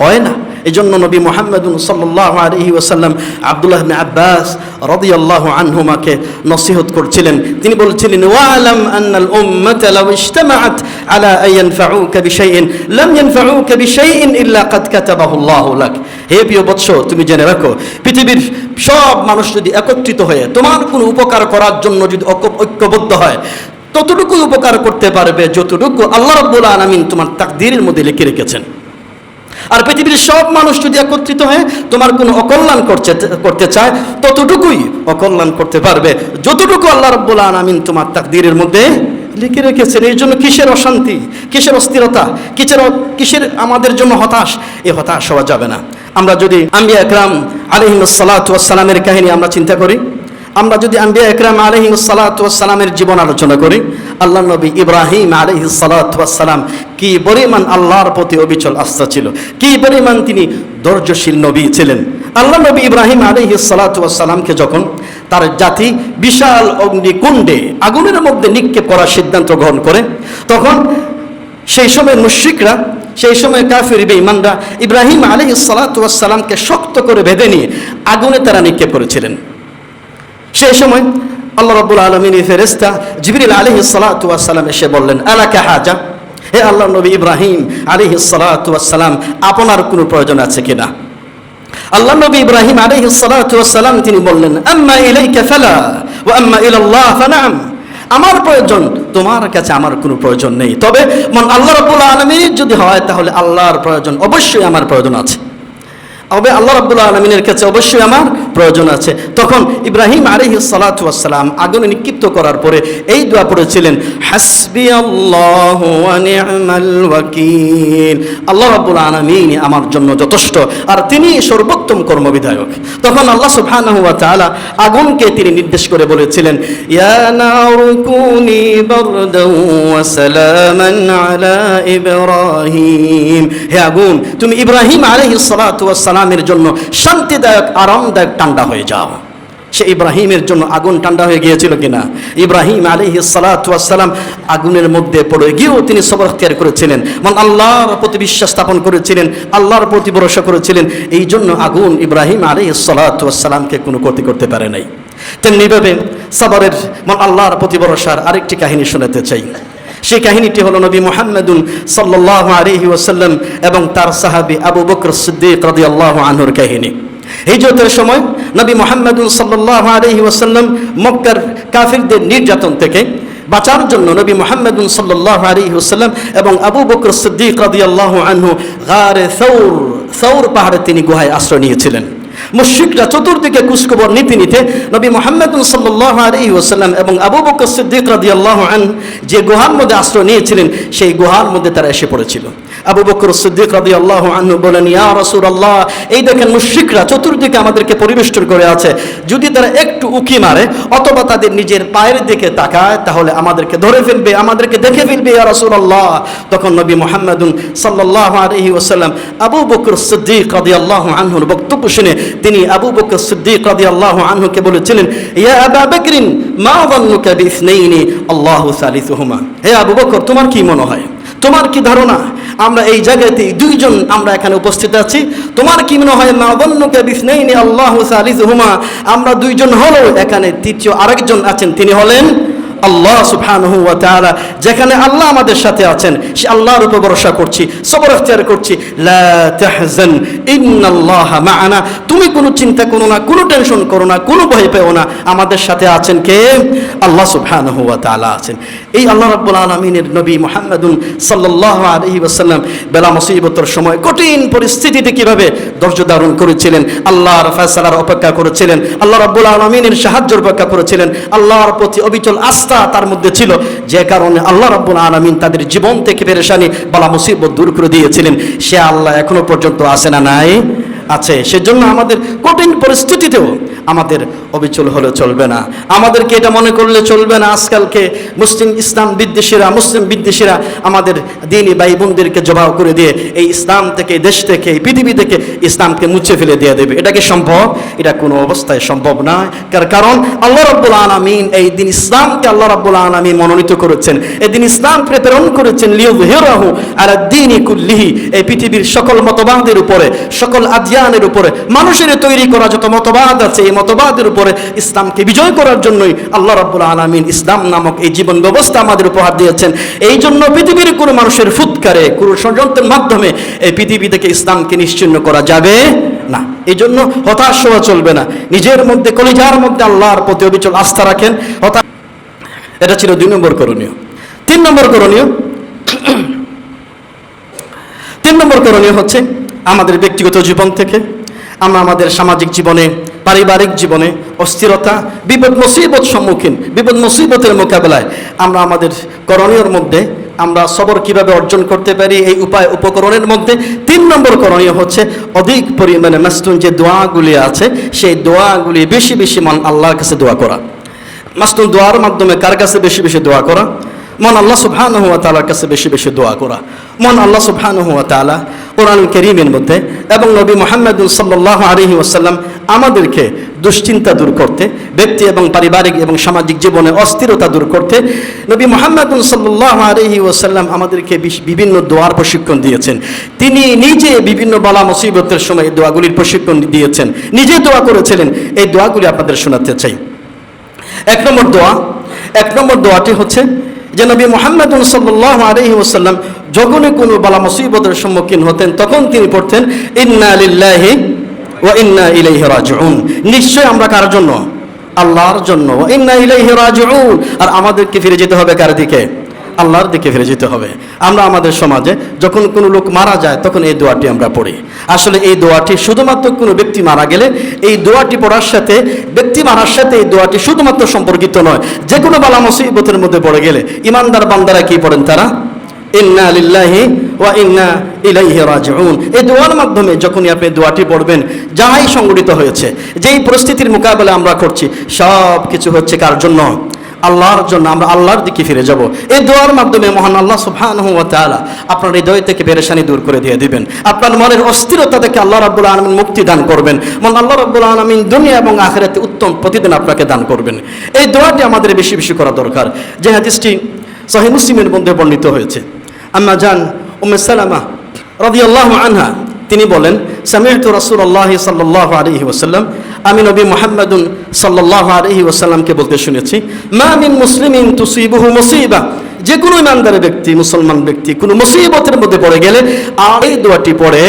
হয় না। এই জন্য নবী মুহাম্মদুন সাল্লাল্লাহু আলাইহি ওয়াসাল্লাম আব্দুল্লাহ ইবনে আব্বাস রাদিয়াল্লাহু আনহুমাকে নসিহত করছিলেন। তিনি বলছিলেন, ওয়ালাম আন্নাল উম্মাতা লাউ ইজতামাআত আলা আন ইয়ানফাউকা বিশাইইন লাম ইয়ানফাউকা বিশাইইন ইল্লা কাদ কাতাবাহু আল্লাহু লাক। হে প্রিয় বৎস, তুমি জেনে রাখো, পৃথিবীর সব মানুষ যদি একত্রিত হয়ে তোমার কোনো উপকার করার জন্য যদি ঐক্যবদ্ধ হয়, ততটুকু উপকার করতে পারবে যতটুকু আল্লাহ রাব্বুল আলামিন তোমার তাকদীরের মধ্যে লিখে রেখেছেন। আর পৃথিবীর সব মানুষ যদি একত্রিত হয়ে তোমার কোনো অকল্যাণ করতে চায়, ততটুকুই অকল্যাণ করতে পারবে যতটুকু আল্লাহ রাব্বুল আলামিন তোমার তাকদীরের মধ্যে লিখে রেখেছেন। এই জন্য কিসের অশান্তি, কিসের অস্থিরতা, কিসের আমাদের জন্য হতাশ? এই হতাশ হওয়া যাবে না। আমরা যদি আম্বিয়া একরাম আলাইহিস সালাতু ওয়াস সালামের কাহিনী আমরা চিন্তা করি, আমরা যদি আম্বিয়া একরাম আলাইহিস সালাতু ওয়াস সালামের জীবন আলোচনা করি, আল্লাহ নবী ইব্রাহিম আলাইহিস সালাতু ওয়াস সালাম কি পরিমাণ আল্লাহর প্রতি অবিচল আস্থা ছিল, কি পরিমাণ তিনি ধৈর্যশীল নবী ছিলেন। আল্লাহ নবী ইব্রাহিম আলাইহিস সালাতু ওয়াস সালামকে যখন তার জাতি বিশাল অগ্নিকুণ্ডে আগুনের মধ্যে নিক্ষেপ করার সিদ্ধান্ত গ্রহণ করে, তখন সেই সময় মুশরিকরা, সেই সময় কাফির বেঈমানরা ইব্রাহিম আলাইহিস সালাতু ওয়াস সালামকে শক্ত করে বেঁধে নিয়ে আগুনে তারা নিক্ষেপ করেছিলেন। সেই সময় আল্লাহ রাব্বুল আলামিনের ফেরেশতা জিবরিল আলাইহিস সালাতু ওয়াস সালাম এসে বললেন, আলাকা হাজা, হে আল্লাহর নবী ইব্রাহিম আলাইহিস সালাতু ওয়াস সালাম, আপনার কোনো প্রয়োজন আছে কিনা? আল্লাহ নবী ইব্রাহিম আলাইহিস সালাতু ওয়াস সালাম তিনি বললেন, আম্মা ইলাইকা ফালা ওয়া আম্মা ইলাল্লাহ ফানাম। আমার প্রয়োজন, তোমার কাছে আমার কোনো প্রয়োজন নেই, তবে আল্লাহ রাব্বুল আলামিনের যদি হয় তাহলে আল্লাহর প্রয়োজন, অবশ্যই আমার প্রয়োজন আছে, তবে আল্লাহ রাব্বুল আলামিনের কাছে অবশ্যই আমার প্রয়োজন আছে। তখন ইব্রাহিম আলাইহিস সালাতু ওয়াস সালাম আগুনে নিক্ষিপ্ত করার পরে এই দোয়া পড়েছিলেন, হাসবিয়াল্লাহু ওয়া নি'মাল ওয়াকিল। আল্লাহ রাব্বুল আলামিন আমার জন্য যথেষ্ট, আর তিনি সর্বোত্তম কর্মবিধায়ক। তখন আল্লাহ সুবহানাহু ওয়া তাআলা আগুনকে তিনি নির্দেশ করে বলেছিলেন, ইয়া নারু কুনি বারদান ওয়া সালামান আলা ইব্রাহিম। হে আগুন, তুমি ইব্রাহিম আলাইহিস সালাতু ওয়াস সালামের জন্য শান্তিদায়ক, আরামদায়ক ঠান্ডা হয়ে যাও। সে ইব্রাহিমের জন্য আগুন ঠান্ডা হয়ে গিয়েছিল কিনা? ইব্রাহিম আলাইহিস সালাতু ওয়াস সালাম আগুনের মধ্যে পড়ে গিয়েও তিনি সবর ইখতিয়ার করেছিলেন, আল্লাহর প্রতি বিশ্বাস স্থাপন করেছিলেন, আল্লাহর প্রতি ভরসা করেছিলেন। এই জন্য আগুন ইব্রাহিম আলাইহিস সালাতু ওয়াস সালামকে কোনো ক্ষতি করতে পারে নাই। তেমনিভাবে সবরের আল্লাহর প্রতি ভরসার আরেকটি কাহিনী শোনাতে চাই। সেই কাহিনীটি হলো নবী মুহাম্মদুন সাল্লাল্লাহু আলাইহি ওয়াসাল্লাম এবং তার সাহাবী আবু বকর সিদ্দিক রাদিয়াল্লাহু আনহুর কাহিনী। হিজরতের সময় নবী মুহাম্মদুন সাল্লাল্লাহু আলাইহি ওয়াসাল্লাম মক্কার কাফিরদের নির্যাতন থেকে বাঁচার জন্য নবী মুহাম্মদুন সাল্লাল্লাহু আলাইহি ওয়াসাল্লাম এবং আবু বকর সিদ্দিক রাদিয়াল্লাহু আনহু গারে সৌর পাহাড়ে তিনি গুহায় আশ্রয় নিয়েছিলেন। মুশরিকরা চতুর্দিকে কুচখবর নিতে নিতে নবী মুহাম্মদ সাল্লাল্লাহু আলাইহি ওয়াসাল্লাম এবং আবু বকর সিদ্দিক রাদিয়াল্লাহু আনহু যে গুহার মধ্যে আশ্রয় নিয়েছিলেন, সেই গুহার মধ্যে তারা এসে পড়েছিল। আবু বকর সিদ্দিক রাদিয়াল্লাহু আনহু বলেন, ইয়া রাসূলুল্লাহ, এই দেখেন মুশরিকরা চতুর্দিকে আমাদেরকে পরিবেষ্টন করে আছে, যদি তারা একটু উকি মারে অথবা তাদের নিজের পায়ের দিকে তাকায় তাহলে আমাদেরকে ধরে ফেলবে, আমাদেরকে দেখে ফেলবে, ইয়া রাসূলুল্লাহ। তখন নবী মুহাম্মদ সাল্লাল্লাহু আলাইহি ওয়াসাল্লাম আবু বকর সিদ্দিক রাদিয়াল্লাহু আনহুর বক্তব্য শুনে তিনি আবু বকর সিদ্দিক রাদিয়াল্লাহু আনহুকে বলেছিলেন, ইয়া আবা বকরিন মা যান্নুকা বিইসনাইনি আল্লাহু সালিসুহুমা। হে আবু বকর, তোমার কি মনে হয়, তোমার কি ধারণা, আমরা এই জায়গাতে দুইজন আমরা এখানে উপস্থিত আছি, তোমার কি মনে হয় মা যান্নুকা বিইসনাইনি আল্লাহু সালিসুহুমা, আমরা দুইজন হলো, এখানে তৃতীয় আরেকজন আছেন, তিনি হলেন আল্লাহ সুবহানাহু ওয়া তাআলা, যেখানে আল্লাহ আমাদের সাথে আছেন সে আল্লাহর উপর ভরসা করছি, সবর ইখতিয়ার করছি। লা তাহজান ইন্নাল্লাহা মা'ানা, তুমি কোনো চিন্তা করো না, কোনো টেনশন করো না, কোনো ভয় পেও না, আমাদের সাথে আছেন কে? আল্লাহ সুবহানাহু ওয়া তাআলা আছেন। এই আল্লাহ রাব্বুল আলামিনের নবী মুহাম্মদুন সাল্লাল্লাহু আলাইহি ওয়াসাল্লাম বেলা মুসিবতের সময় কঠিন পরিস্থিতিতে কিভাবে ধৈর্য ধারণ করেছিলেন, আল্লাহর ফয়সালার অপেক্ষা করেছিলেন, আল্লাহ রাব্বুল আলামিনের সাহায্যের অপেক্ষা করেছিলেন, আল্লাহর প্রতি অবিচল আস্থা তার মধ্যে ছিল, যে কারণে আল্লাহ রাব্বুল আলামিন তাদের জীবন থেকে পেরেশানি বালা মুসিবত দূর করে দিয়েছিলেন। সে আল্লাহ এখনো পর্যন্ত আছে না নাই? আছে। সেজন্য আমাদের কঠিন পরিস্থিতিতেও আমাদের অবিচল হলে চলবে না, আমাদেরকে এটা মনে করলে চলবে না আজকালকে ইসলাম বিদ্বেষীরা, মুসলিম বিদ্বেষীরা আমাদের দ্বীনি ভাই বোনদেরকে জবাব করে দিয়ে এই ইসলাম থেকে, দেশ থেকে, এই পৃথিবী থেকে ইসলামকে মুছে ফেলে দিয়ে দেবে। এটা কি সম্ভব? এটা কোনো অবস্থায় সম্ভব নয়। কারণ আল্লাহ রাব্বুল আলামিন এই দিন ইসলামকে আল্লাহ রাব্বুল আলামিন মনোনীত করেছেন, এই দিন ইসলামকে প্রেরণ করেছেন লিইয়ুযহিরাহু আলা দ্বীনি কুল্লিহি, এই পৃথিবীর সকল মতবাদের উপরে, সকল আদিয়ানের উপরে, মানুষের তৈরি করা যত মতবাদ আছে এই মতবাদের উপরে ইসলামকে বিজয় করার জন্যই আল্লাহ রাব্বুল আলামিন ইসলাম নামক এই জীবন ব্যবস্থা আমাদের উপহার দিয়েছেন। এই জন্য পৃথিবীর কোনো মানুষের ফুৎকারে, কোনো ষড়যন্ত্রের মাধ্যমে এই পৃথিবী থেকে ইসলামকে নিশ্চিহ্ন করা যাবে না। এই জন্য হতাশ হওয়া চলবে না, নিজের মধ্যে, কলিজার মধ্যে আল্লাহর প্রতি অবিচল আস্থা রাখেন। এটা ছিল 2 নম্বর করণীয়। 3 নম্বর করণীয়, 3 নম্বর করণীয় হচ্ছে আমাদের ব্যক্তিগত জীবন থেকে আমরা আমাদের সামাজিক জীবনে, পারিবারিক জীবনে অস্থিরতা, বিপদ মুসিবত সম্মুখীন, বিপদ মুসিবতের মোকাবেলায় আমরা আমাদের করণীয়র মধ্যে আমরা সবর কিভাবে অর্জন করতে পারি, এই উপায় উপকরণের মধ্যে 3 নম্বর করণীয় হচ্ছে অধিক পরিমাণে মাসনুন যে দোয়াগুলি আছে সেই দোয়াগুলি বেশি বেশি আল্লাহর কাছে দোয়া করা। মাসনুন দোয়ার মাধ্যমে কার কাছে বেশি বেশি দোয়া করা? মন আল্লাহ সুবহানাহু ওয়া তাআলার কাছে বেশি বেশি দোয়া করা। মন আল্লাহ সুবহানাহু ওয়া তাআলা কোরআনুল কারীমের মধ্যে এবং নবী মুহাম্মদ সাল্লাল্লাহু আলাইহি ওয়াসাল্লাম আমাদেরকে দুশ্চিন্তা দূর করতে, ব্যক্তি এবং পারিবারিক এবং সামাজিক জীবনে অস্থিরতা দূর করতে নবী মুহাম্মদ সাল্লাল্লাহু আলাইহি ওয়াসাল্লাম আমাদেরকে বিভিন্ন দোয়ার প্রশিক্ষণ দিয়েছেন। তিনি নিজে বিভিন্ন বালা মুসিবতের সময় এই দোয়াগুলির প্রশিক্ষণ দিয়েছেন, নিজে দোয়া করেছিলেন। এই দোয়াগুলি আপনাদের শোনাতে চাই। 1 নম্বর দোয়াটি হচ্ছে যে নবী মুহাম্মদ সাল্লাল্লাহু আলাইহি ওয়াসাল্লাম যখনই কোনো বালা মুসিবতের সম্মুখীন হতেন তখন তিনি পড়তেন ইন্না লিল্লাহি ওয়া ইন্না ইলাইহি রাজিউন। নিশ্চয় আমরা কার জন্য? আল্লাহর জন্য। ওয়া ইন্না ইলাইহি রাজিউন, আর আমাদেরকে ফিরে যেতে হবে কার দিকে? আল্লাহর দিকে ফিরে যেতে হবে। আমরা আমাদের সমাজে যখন কোনো লোক মারা যায় তখন এই দোয়াটি আমরা পড়ি। আসলে এই দোয়াটি শুধুমাত্র কোনো ব্যক্তি মারা গেলে এই দোয়াটি পড়ার সাথে, ব্যক্তি মারার সাথে এই দোয়াটি শুধুমাত্র সম্পর্কিত নয়। যে কোনো বালা মুসিবতের মধ্যে পড়ে গেলে ইমানদার বান্দারা কি পড়েন? তারা ইন্না লিল্লাহি ওয়া ইন্না ইলাইহি রাজিউন। এই দোয়ার মাধ্যমে যখনই আপনি দোয়াটি পড়বেন, যাই সংগঠিত হয়েছে, যেই পরিস্থিতির মোকাবেলা আমরা করছি, সব কিছু হচ্ছে কার জন্য? আল্লাহর জন্য। আমরা আল্লাহর দিকে ফিরে যাব। এই দোয়ার মাধ্যমে মহান আল্লাহ সুবহানাহু ওয়া তাআলা আপনার হৃদয় থেকে পেরেশানি দূর করে দিয়ে দিবেন। আপনার মনের অস্থিরতা থেকে আল্লাহ রাব্বুল আলামিন মুক্তি দান করবেন। মহান আল্লাহ রাব্বুল আলামিন দুনিয়া এবং আখিরাতে উত্তম প্রতিদিন আপনাকে দান করবেন। এই দোয়াটি আমাদের বেশি বেশি করা দরকার। যে হাদিসটি সহিহ মুসলিমের মধ্যে বর্ণিত হয়েছে, আম্মা জান উম্মে সালামা রাদিয়াল্লাহু আনহা তিনি বলেন, সামি'তু রাসূলুল্লাহ সাল্লাল্লাহু আলাইহি ওয়াসাল্লাম, আমি নবী মুহাম্মদুন সাল্লাল্লাহু আলাইহি ওয়াসাল্লামকে বলতে শুনেছি, মা মিন মুসলিমিন তুসিবুহু মুসিবা, যে কোনো ইমানদার ব্যক্তি, মুসলমান ব্যক্তি কোনো মুসিবতের মধ্যে পড়ে গেলে আর এই দোয়াটি পড়ে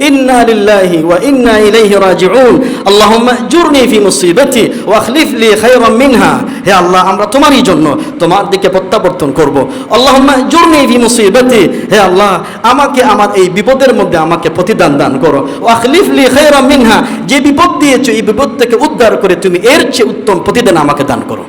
ইন্না লিল্লাহি ওয়া ইন্না ইলাইহি রাজিউন, আল্লাহুম্মা আজুরনি ফি মুসিবাতি ওয়া আখলিফ লি খায়রাম মিনহা, হে আল্লাহ আমরা তোমারই জন্য তোমার দিকে প্রত্যাবর্তন করব। আল্লাহুম্মা আজুরনি ফি মুসিবাতি, হে আল্লাহ আমাকে আমার এই বিপদের মধ্যে আমাকে প্রতিদান দান করো। ওয়া আখলিফ লি খায়রাম মিনহা, যে বিপদ দিয়েছো এই বিপদ থেকে উদ্ধার করে তুমি এর চেয়ে উত্তম প্রতিদান আমাকে দান করো।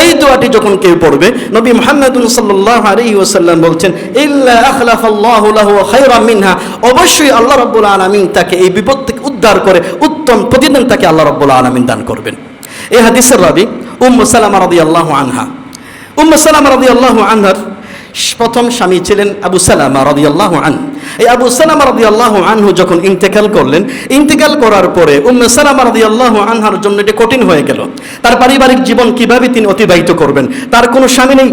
এই দোয়াটি যখন কেউ পড়বে, নবী মুহাম্মদ সাল্লাল্লাহু আলাইহি ওয়াসাল্লাম বলছেন, ইল্লা আখলাফাল্লাহু লাহু খায়রাম মিনহা, অবশ্যই আল্লাহ রাব্বুল আলামিন তাকে এই বিপদ থেকে উদ্ধার করে উত্তম প্রতিদান তাকে আল্লাহ রাব্বুল আলামিন দান করবেন। এই হাদিসের রাবী উম্মে সালামা রাদিয়াল্লাহু আনহা। উম্মে সালামা রাদিয়াল্লাহু আনহার প্রথম স্বামী ছিলেন আবু সালামা রাদিয়াল্লাহু আনহু। এই আবু সালামা রাদিয়াল্লাহু আনহু যখন ইন্তেকাল করলেন, ইন্তেকাল করার পরে উম্মে সালামা রাদিয়াল্লাহু আনহার জন্য এটা কঠিন হয়ে গেল। তার পারিবারিক জীবন কিভাবে তিনি অতিবাহিত করবেন? তার কোনো স্বামী নেই,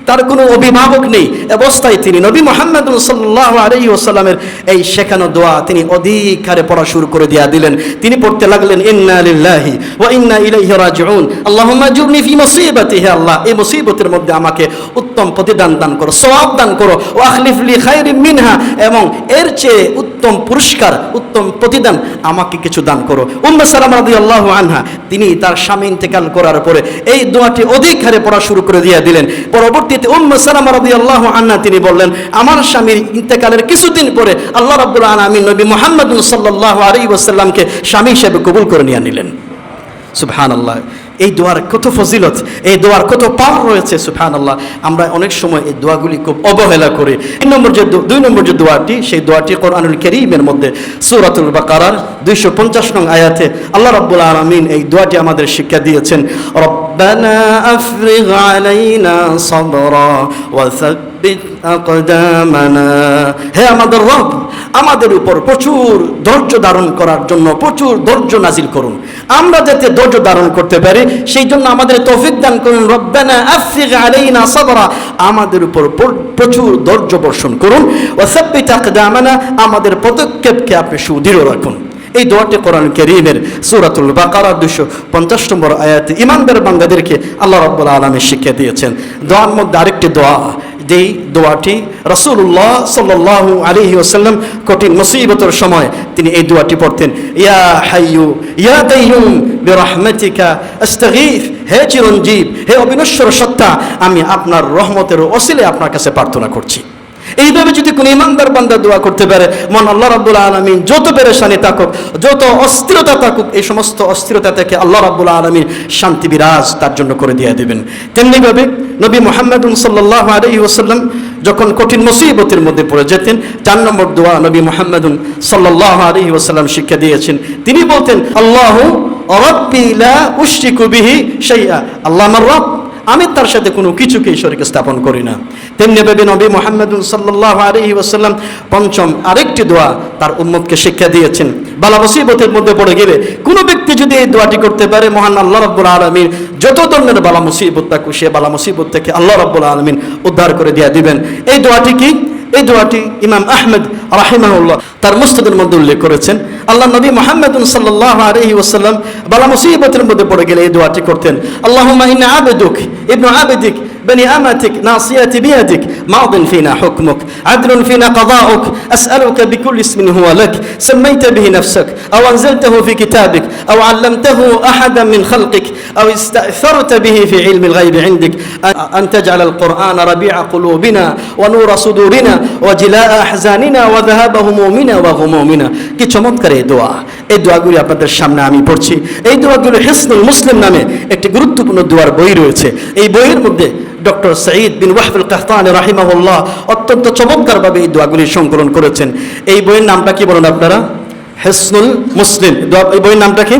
তার কোনো অভিভাবক নেই, অবস্থায় তিনি নবী মুহাম্মদ সাল্লাল্লাহু আলাইহি ওয়াসাল্লামের এই শেখানো দোয়া তিনি অধিক হারে পড়া শুরু করে দিয়া দিলেন। তিনি পড়তে লাগলেন, ইন্না লিল্লাহি ওয়া ইন্না ইলাইহি রাজিউন, আল্লাহুম্মা জুরনি ফি মুসিবাতি, হে আল্লাহ এই মুসিবতের মধ্যে আমাকে উত্তম প্রতিদান দান করো, সওয়াব দান করো, ওয়া আখলিফ লি খায়রিম মিনহা, এবং এর চেয়ে উত্তম পুরস্কার, উত্তম প্রতিদান আমাকে কিছু দান করো। উম্মে সালামা রাদিয়াল্লাহু আনহা তিনি তার স্বামী ইন্তেকাল করার পরে এই দোয়াটি অধিক হারে পড়া শুরু করে দিয়ে দিলেন। পরবর্তীতে উম্মে সালামা রাদিয়াল্লাহু আনহা তিনি বললেন, আমার স্বামীর ইন্তেকালের কিছুদিন পরে আল্লাহ রাব্বুল আলামিন নবী মুহাম্মদ সাল্লাল্লাহু আলাইহি ওয়াসাল্লামকে স্বামী হিসেবে কবুল করে নিয়ে নিলেন। সুবহানাল্লাহ, এই দোয়ার কত ফজিলত, এই দোয়ার কত পাওয়ার রয়েছে, সুবহানাল্লাহ। আমরা অনেক সময় এই দোয়াগুলি খুব অবহেলা করি। দুই নম্বর যে দোয়াটি, সেই দোয়াটি কোরআনুল কারীমের মধ্যে সূরাতুল বাকারার 250 নং আয়াতে আল্লাহ রাব্বুল আলামিন এই দোয়াটি আমাদের শিক্ষা দিয়েছেন, রব্বানা আফরিগ আলাইনা সাবরা ওয়া সাব্বিত আকদামানা, হে আমাদের রব আমাদের উপর প্রচুর ধৈর্য ধারণ করার জন্য প্রচুর ধৈর্য নাজিল করুন, আমরা যাতে ধৈর্য ধারণ করতে পারি সেই জন্য আমাদের তৌফিক দান করুন। রব্বানা আফরিগ আলাইনা সাবরা, আমাদের উপর প্রচুর ধৈর্য বর্ষণ করুন। ওয়া সাব্বিত আকদামানা, আমাদের পদক্ষেপকে আপনি সুদৃঢ় রাখুন। এই দোয়াটি কোরআন কারীমের সূরাতুল বাকারা 250 নম্বর আয়াতে ঈমানদার বান্দাদেরকে আল্লাহ রাব্বুল আলামিন শিক্ষা দিয়েছেন। দোয়ার মধ্যে আরেকটি দোয়া, যেই দোয়াটি রাসূলুল্লাহ সাল্লাল্লাহু আলাইহি ওয়াসাল্লাম কঠিন মুসিবতের সময় তিনি এই দোয়াটি পড়তেন, ইয়া হাইয়ু ইয়া কাইয়ুম বিরহমাতিকা আস্তাগীথ, হে চিরঞ্জীব, হে অবিনশ্বর সত্তা, আমি আপনার রহমতের ওসিলায় আপনার কাছে প্রার্থনা করছি। এইভাবে যদি কোনো ইমানদার বান্দা দোয়া করতে পারে, মন আল্লাহ রাব্বুল আলামিন যত পেরেশানি থাকুক, যত অস্থিরতা থাকুক, এই সমস্ত অস্থিরতা থেকে আল্লাহ রাব্বুল আলামিন শান্তি বিরাজ তার জন্য করে দিয়ে দিবেন। তেমনিভাবে নবী মুহাম্মদ সাল্লাল্লাহু আলাইহি ওয়াসাল্লাম যখন কঠিন মুসিবতের মধ্যে পড়ে যেতেন, 4 নম্বর দোয়া নবী মুহাম্মদ সাল্লাল্লাহু আলাইহি ওয়াসাল্লাম শিক্ষা দিয়েছেন। তিনি বলতেন, আল্লাহু রাব্বি লা উশরিকু বিহি শাইআ, আল্লাহ আমার রব, আমি তার সাথে কোনো কিছুকে শরীক স্থাপন করি না। তেমনিভাবে নবী মুহাম্মদ সাল্লাল্লাহু আলাইহি ওয়াসাল্লাম পঞ্চম আরেকটি দোয়া তার উম্মতকে শিক্ষা দিয়েছেন। বালা মুসিবতের মধ্যে পড়ে গেলে কোনো ব্যক্তি যদি এই দোয়াটি করতে পারে, মহান আল্লাহ রাব্বুল আলামিন যত ধরনের বালা মুসিবত থাকুক সে বালা মুসিবত থেকে আল্লাহ রাব্বুল আলামিন উদ্ধার করে দিয়ে দিবেন। এই দোয়াটি কি? এই দোয়াটি ইমাম আহমদ রাহিমাহুল্লাহ তার মুসনাদের মধ্যে উল্লেখ করেছেন। আল্লাহ নবী মুহাম্মদ সাল্লাল্লাহু আলাইহি ওয়াসাল্লাম বালা মুসিবতের মধ্যে পড়ে গেলে এই দোয়াটি করতেন, আল্লাহুম্মা ইন্না আবদুক ইবনু আবদিক بني أمتك ناصيتي بيدك ماض فينا حكمك عدل فينا قضاؤك أسألك بكل اسم هو لك سميت به نفسك أو أنزلته في كتابك أو علمته أحدا من خلقك أو استأثرت به في علم الغيب عندك أن تجعل القرآن ربيع قلوبنا ونور صدورنا وجلاء أحزاننا وذهاب همومنا وغمومنا কি চমৎকার এই দোয়া। এই দোয়াগুলি আপনাদের সামনে আমি পড়ছি। এই দোয়াগুলি হিসনুল মুসলিম নামে একটি গুরুত্বপূর্ণ দোয়ার বই রয়েছে। এই বইয়ের মধ্যে ডক্টর সঈদ বিন ওয়াহব আল কাহতানী রাহিমাহুল্লাহ অত্যন্ত চমৎকারভাবে এই দোয়াগুলি সংকলন করেছেন। এই বইয়ের নামটা কি বলুন আপনারা? হিসনুল মুসলিম। এই বইয়ের নামটা কি?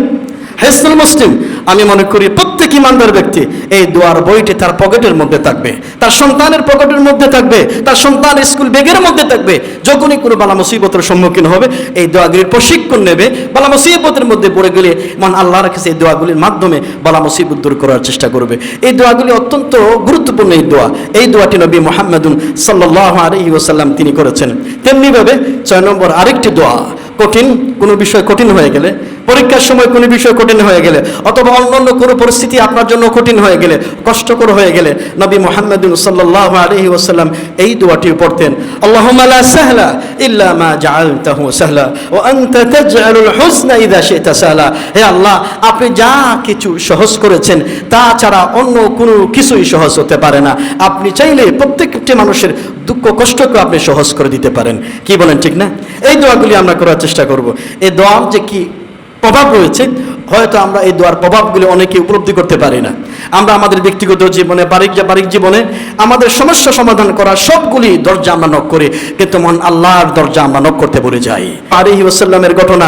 হিসনুল মুসলিম। আমি মনে করি প্রত্যেক ইমানদার ব্যক্তি এই দোয়ার বইটি তার পকেটের মধ্যে থাকবে, তার সন্তানের পকেটের মধ্যে থাকবে, তার সন্তান স্কুল ব্যাগের মধ্যে থাকবে। যখনই কোনো বালা মুসিবতের সম্মুখীন হবে এই দোয়াগুলির প্রশিক্ষণ নেবে, বালা মুসিবতের মধ্যে পড়ে গেলে মান আল্লাহর কাছে এই দোয়াগুলির মাধ্যমে বালা মুসিবত দূর করার চেষ্টা করবে। এই দোয়াগুলি অত্যন্ত গুরুত্বপূর্ণ এই দোয়া। এই দোয়াটি নবী মুহাম্মদ সাল্লাল্লাহু আলাইহি ওয়াসাল্লাম তিনি করেছেন। তেমনিভাবে 6 নম্বর আরেকটি দোয়া, কঠিন কোনো বিষয় কঠিন হয়ে গেলে, পরীক্ষার সময় কোনো বিষয় কঠিন হয়ে গেলে, অথবা অন্যান্য কোনো পরিস্থিতি আপনার জন্য কঠিন হয়ে গেলে, কষ্টকর হয়ে গেলে নবী মুহাম্মদ সাল্লাল্লাহু আলাইহি ওয়াসাল্লাম এই দোয়াটি পড়তেন, আল্লাহুম্মা লা সাহলা ইল্লা মা জাআলতাহু সাহলা ওয়া আনতা তাজআলুল হুজনা ইযা শি'তা সাহলা। হে আল্লাহ, আপনি যা কিছু সহজ করেছেন তা ছাড়া অন্য কোনো কিছুই সহজ হতে পারে না। আপনি চাইলে প্রত্যেকটি মানুষের দুঃখ কষ্টকে আপনি সহজ করে দিতে পারেন। কি বলেন, ঠিক না? এই দোয়াগুলি আমরা করার চেষ্টা করব। এই দোয়ার যে কি প্রভাব রয়েছে, হয়তো আমরা এই দোয়ার প্রভাবগুলি অনেকে উপলব্ধি করতে পারি না। আমরা আমাদের ব্যক্তিগত জীবনে, বাড়ির জীবনে আমাদের সমস্যা সমাধান করার সবগুলি দরজা আমরা নক করি, কিন্তু মহান আল্লাহর দরজা আমরা নক করতে ভুলে যাই। আলাইহি ওয়াসাল্লামের ঘটনা,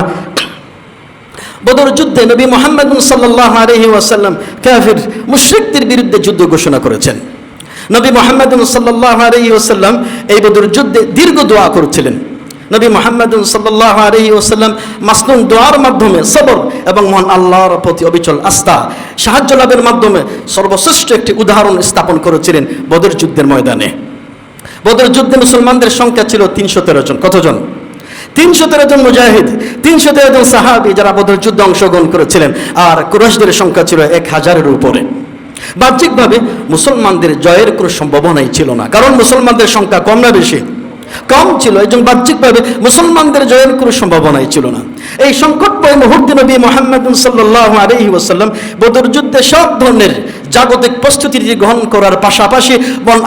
বদর যুদ্ধে নবী মুহাম্মদ সাল্লাল্লাহু আলাইহি ওয়াসাল্লাম কাফির মুশরিকদের বিরুদ্ধে যুদ্ধ ঘোষণা করেছেন। নবী মুহাম্মদ সাল্লাল্লাহু আলাইহি ওয়াসাল্লাম এই বদর যুদ্ধে দীর্ঘ দোয়া করেছিলেন। নবী মুহাম্মদ সাল্লাল্লাহু আলাইহি ওয়াসাল্লাম মাসনুন দোয়ার মাধ্যমে সবর এবং মহান আল্লাহর প্রতি অবিচল আস্থা সাহায্য লাভের মাধ্যমে সর্বশ্রেষ্ঠ একটি উদাহরণ স্থাপন করেছিলেন বদর যুদ্ধের ময়দানে। বদর যুদ্ধে মুসলমানদের সংখ্যা ছিল 313 জন। কতজন? 313 জন মুজাহিদ, 313 জন সাহাবী যারা বদর যুদ্ধে অংশগ্রহণ করেছিলেন। আর কুরাইশদের সংখ্যা ছিল 1000-এর উপরে। বাহ্যিকভাবে মুসলমানদের জয়ের কোনো সম্ভাবনাই ছিল না, কারণ মুসলমানদের সংখ্যা কম না বেশি? কম ছিল। এই জন্য বাহ্যিকভাবে মুসলমানদের জয়ের কোনো সম্ভাবনাই ছিল না। এই সংকটময় মুহূর্তে নবী মুহাম্মদ সাল্লাল্লাহু আলাইহি ওয়াসাল্লাম বদর যুদ্ধে সব ধরনের জাগতিক প্রস্তুতি গ্রহণ করার পাশাপাশি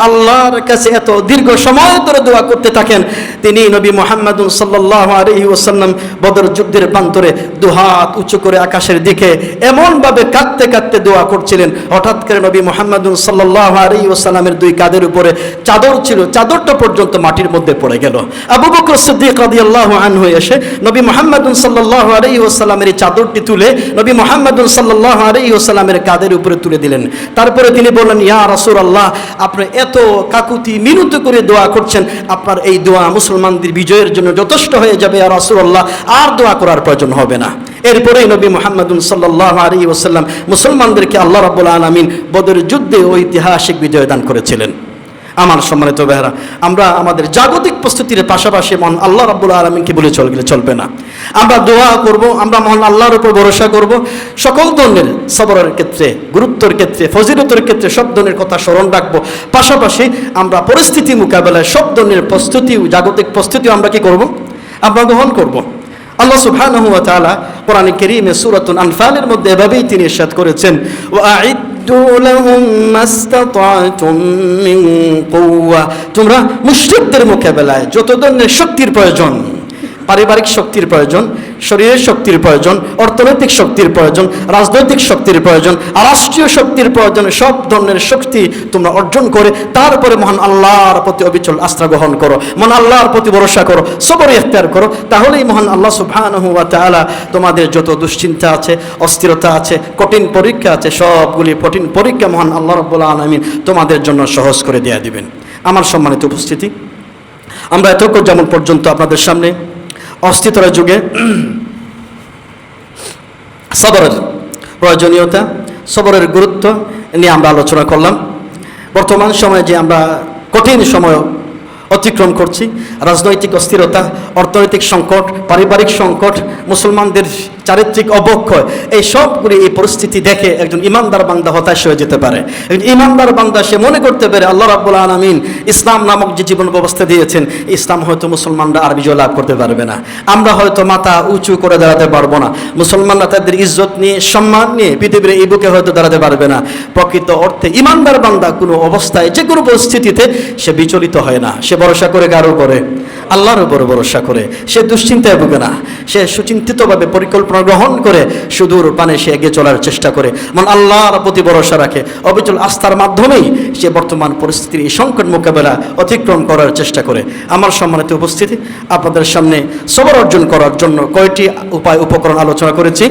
আল্লাহর কাছে এত দীর্ঘ সময় ধরে দোয়া করতে থাকেন। তিনি নবী মুহাম্মদ সাল্লাল্লাহু আলাইহি ওয়াসাল্লাম বদর যুদ্ধের প্রান্তরে দুহাত উঁচু করে আকাশের দিকে এমনভাবে কাঁদতে কাঁদতে দোয়া করছিলেন। হঠাৎ করে নবী মুহাম্মদ সাল্লাল্লাহু আলাইহি ওয়াসাল্লামের দুই কাঁধের উপরে চাদর ছিল, চাদরটা পর্যন্ত মাটির মধ্যে পড়ে গেল। আবু বকর সিদ্দিক রাদিয়াল্লাহু আনহু এসে নবী মুহাম্মদ সাল্লাল্লাহু আলাইহি ওয়াসাল্লামের চাদরটি তুলে নবী মুহাম্মদ সাল্লাল্লাহু আলাইহি ওয়াসাল্লামের কাঁধের উপরে তুলে দিলেন। তারপরে তিনি বললেন, ইয়া রাসূলুল্লাহ, আপনি এত কাকুতি মিনতি করে দোয়া করছেন, আপনার এই দোয়া মুসলমানদের বিজয়ের জন্য যথেষ্ট হয়ে যাবে ইয়া রাসূলুল্লাহ, আর দোয়া করার প্রয়োজন হবে না। এরপরেই নবী মুহাম্মদ সাল্লাল্লাহু আলাইহি ওয়াসাল্লাম মুসলমানদেরকে আল্লাহ রাব্বুল আলামিন বদর যুদ্ধে ঐতিহাসিক বিজয় দান করেছিলেন। আমার সম্মানিত ভাইরা, আমরা আমাদের জাগতিক প্রস্তুতির পাশাপাশি মহান আল্লাহ রাব্বুল আলামিনকে বলে চলবে না। আমরা দোয়া করব, আমরা মহান আল্লাহর উপর ভরসা করব। সকল ধরনের সবরের ক্ষেত্রে, গুরুত্বের ক্ষেত্রে, ফজিলতের ক্ষেত্রে সব ধরনের কথা স্মরণ রাখবো। পাশাপাশি আমরা পরিস্থিতি মোকাবেলায় সব ধরনের প্রস্তুতি, জাগতিক প্রস্তুতি আমরা কি করব? আমরা গ্রহণ করব। আল্লাহ সুবহানাহু ওয়া তাআলা কোরআনে কারীমে সূরাতুল আনফালের মধ্যে এভাবেই তিনি ইরশাদ করেছেন, ওয়া'আইদ্দু লাহুম মাসতাতা'তুম মিন কুওয়া, তোমরা মুশরিকদের মোকাবেলায় যত ধরনের শক্তির প্রয়োজন, পারিবারিক শক্তির প্রয়োজন, শরীরের শক্তির প্রয়োজন, অর্থনৈতিক শক্তির প্রয়োজন, রাজনৈতিক শক্তির প্রয়োজন, রাষ্ট্রীয় শক্তির প্রয়োজন, সব ধরনের শক্তি তোমরা অর্জন করে তারপরে মহান আল্লাহর প্রতি অবিচল আস্থা গ্রহণ করো, মহান আল্লাহর প্রতি ভরসা করো, সবর ইখতিয়ার করো। তাহলেই মহান আল্লাহ সুবহানাহু ওয়া তাআলা তোমাদের যত দুশ্চিন্তা আছে, অস্থিরতা আছে, কঠিন পরীক্ষা আছে, সবগুলি কঠিন পরীক্ষা মহান আল্লাহ রাব্বুল আলামিন তোমাদের জন্য সহজ করে দিয়ে দিবেন। আমার সম্মানিত উপস্থিতি, আমরা এতক্ষণ যেমন পর্যন্ত আপনাদের সামনে অস্থিরতার যুগে সবরের প্রয়োজনীয়তা, সবরের গুরুত্ব নিয়ে আমরা আলোচনা করলাম। বর্তমান সময়ে যে আমরা কঠিন সময় অতিক্রম করছি, রাজনৈতিক অস্থিরতা, অর্থনৈতিক সংকট, পারিবারিক সংকট, মুসলমানদের চারিত্রিক অবক্ষয়, এই সবগুলি এই পরিস্থিতি দেখে একজন ইমানদার বান্দা হতাশ হয়ে যেতে পারে। একজন ইমানদার বান্দা সে মনে করতে পারে আল্লাহ রাব্বুল আলামিন ইসলাম নামক যে জীবন ব্যবস্থা দিয়েছেন, ইসলাম হয়তো মুসলমানরা আর বিজয় লাভ করতে পারবে না, আমরা হয়তো মাথা উঁচু করে দাঁড়াতে পারবো না, মুসলমানরা তাদের ইজ্জত নিয়ে, সম্মান নিয়ে পৃথিবীর এই বুকে হয়তো দাঁড়াতে পারবে না। প্রকৃত অর্থে ইমানদার বান্দা কোনো অবস্থায়, যে কোনো পরিস্থিতিতে সে বিচলিত হয় না। সে ভরসা করে কার উপরে? আল্লাহর উপরে ভরসা করে। সে দুশ্চিন্তায় ভুগে না, সে সুচিন্তিতভাবে পরিকল্পনা গ্রহণ করে সুদূর পানে সে এগিয়ে চলার চেষ্টা করে, মানে আল্লাহর প্রতি ভরসা রাখে। অবিচল আস্থার মাধ্যমেই সে বর্তমান পরিস্থিতির এই সংকট মোকাবেলা অতিক্রম করার চেষ্টা করে। আমার সম্মানিত উপস্থিতি, আপনাদের সামনে সবর অর্জন করার জন্য কয়টি উপায় উপকরণ আলোচনা করেছি?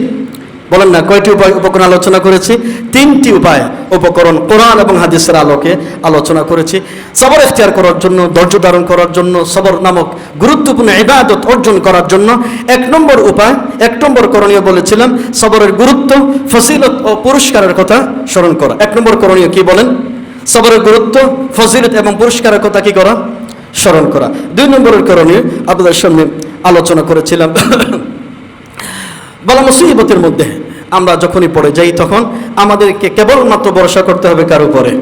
বলেন না, কয়টি উপায় উপকরণ আলোচনা করেছি? 3টি উপায় উপকরণ কোরআন এবং হাদিসের আলোকে আলোচনা করেছি। সবর ইখতিয়ার করার জন্য, ধৈর্য ধারণ করার জন্য, সবর নামক গুরুত্বপূর্ণ ইবাদত অর্জন করার জন্য 1 নম্বর উপায়, 1 নম্বর করণীয় বলেছিলাম সবরের গুরুত্ব, ফজিলত ও পুরস্কারের কথা স্মরণ করা। 1 নম্বর করণীয় কি বলেন? সবরের গুরুত্ব, ফজিলত এবং পুরস্কারের কথা কি করা? স্মরণ করা। 2 নম্বরের করণীয় আপনাদের সামনে আলোচনা করেছিলাম বলা মুসিবতের মধ্যে আমরা যখনই পড়ে যাই তখন আমাদেরকে কেবলমাত্র ভরসা করতে হবে কার উপরে?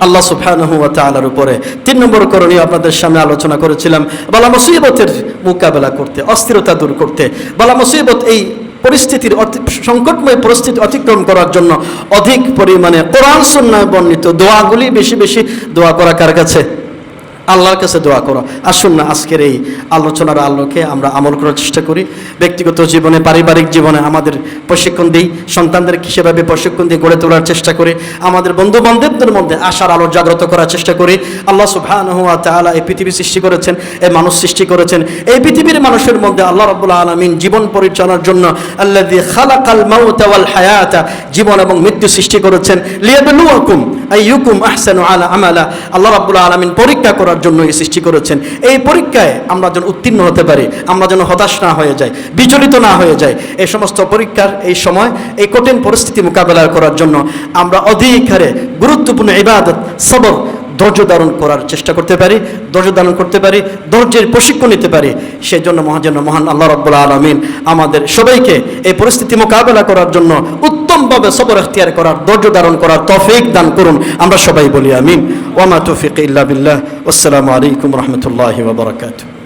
আল্লাহ সুবহানাহু ওয়া তাআলার উপরে। 3 নম্বর করণীয় আপনাদের সামনে আলোচনা করেছিলাম বলা মুসিবতের মোকাবেলা করতে, অস্থিরতা দূর করতে, বলা মুসিবত এই পরিস্থিতির সংকটময় পরিস্থিতি অতিক্রম করার জন্য অধিক পরিমাণে কোরআন সুন্নাহ বর্ণিত দোয়াগুলি বেশি বেশি দোয়া করা কার কাছে? আল্লাহর কাছে দোয়া করো। আসুন না আজকের এই আলোচনার আলোকে আমরা আমল করার চেষ্টা করি। ব্যক্তিগত জীবনে, পারিবারিক জীবনে আমাদের প্রশিক্ষণ দিই, সন্তানদের সেভাবে প্রশিক্ষণ দিয়ে গড়ে তোলার চেষ্টা করি, আমাদের বন্ধু বান্ধবদের মধ্যে আশার আলো জাগ্রত করার চেষ্টা করি। আল্লাহ সুবহানাহু ওয়া তাআলা এই পৃথিবী সৃষ্টি করেছেন, এই মানুষ সৃষ্টি করেছেন। এই পৃথিবীর মানুষের মধ্যে আল্লাহ রাব্বুল আলামিন জীবন পরিচালনার জন্য আল্লাযী খালাকাল মাউতা ওয়াল হায়াতা, জীবন এবং মৃত্যু সৃষ্টি করেছেন। লিয়াবলুয়াকুম আইয়ুকুম আহসানু আমালা, আল্লাহ রাব্বুল আলামিন পরীক্ষা করার পরীক্ষার জন্যই সৃষ্টি করেছেন। এই পরীক্ষায় আমরা যেন উত্তীর্ণ হতে পারি, আমরা যেন হতাশ না হয়ে যাই, বিচলিত না হয়ে যাই। এই সমস্ত পরীক্ষার এই সময় এই কঠিন পরিস্থিতি মোকাবেলা করার জন্য আমরা অধিক হারে গুরুত্বপূর্ণ ইবাদত, সবর, ধৈর্য ধারণ করার চেষ্টা করতে পারি, ধৈর্য ধারণ করতে পারি, ধৈর্যের প্রশিক্ষণ নিতে পারি। সেই জন্য মহান আল্লাহ রাব্বুল আলামিন আমাদের সবাইকে এই পরিস্থিতি মোকাবেলা করার জন্য উত্তমভাবে সবর ইখতিয়ার করার, ধৈর্য ধারণ করার তৌফিক দান করুন। আমরা সবাই বলি আমিন। ওয়া মা তৌফিক ইল্লা বিল্লাহ। আসসালামু আলাইকুম ওয়া রাহমাতুল্লাহি ওয়া বারাকাতুহু।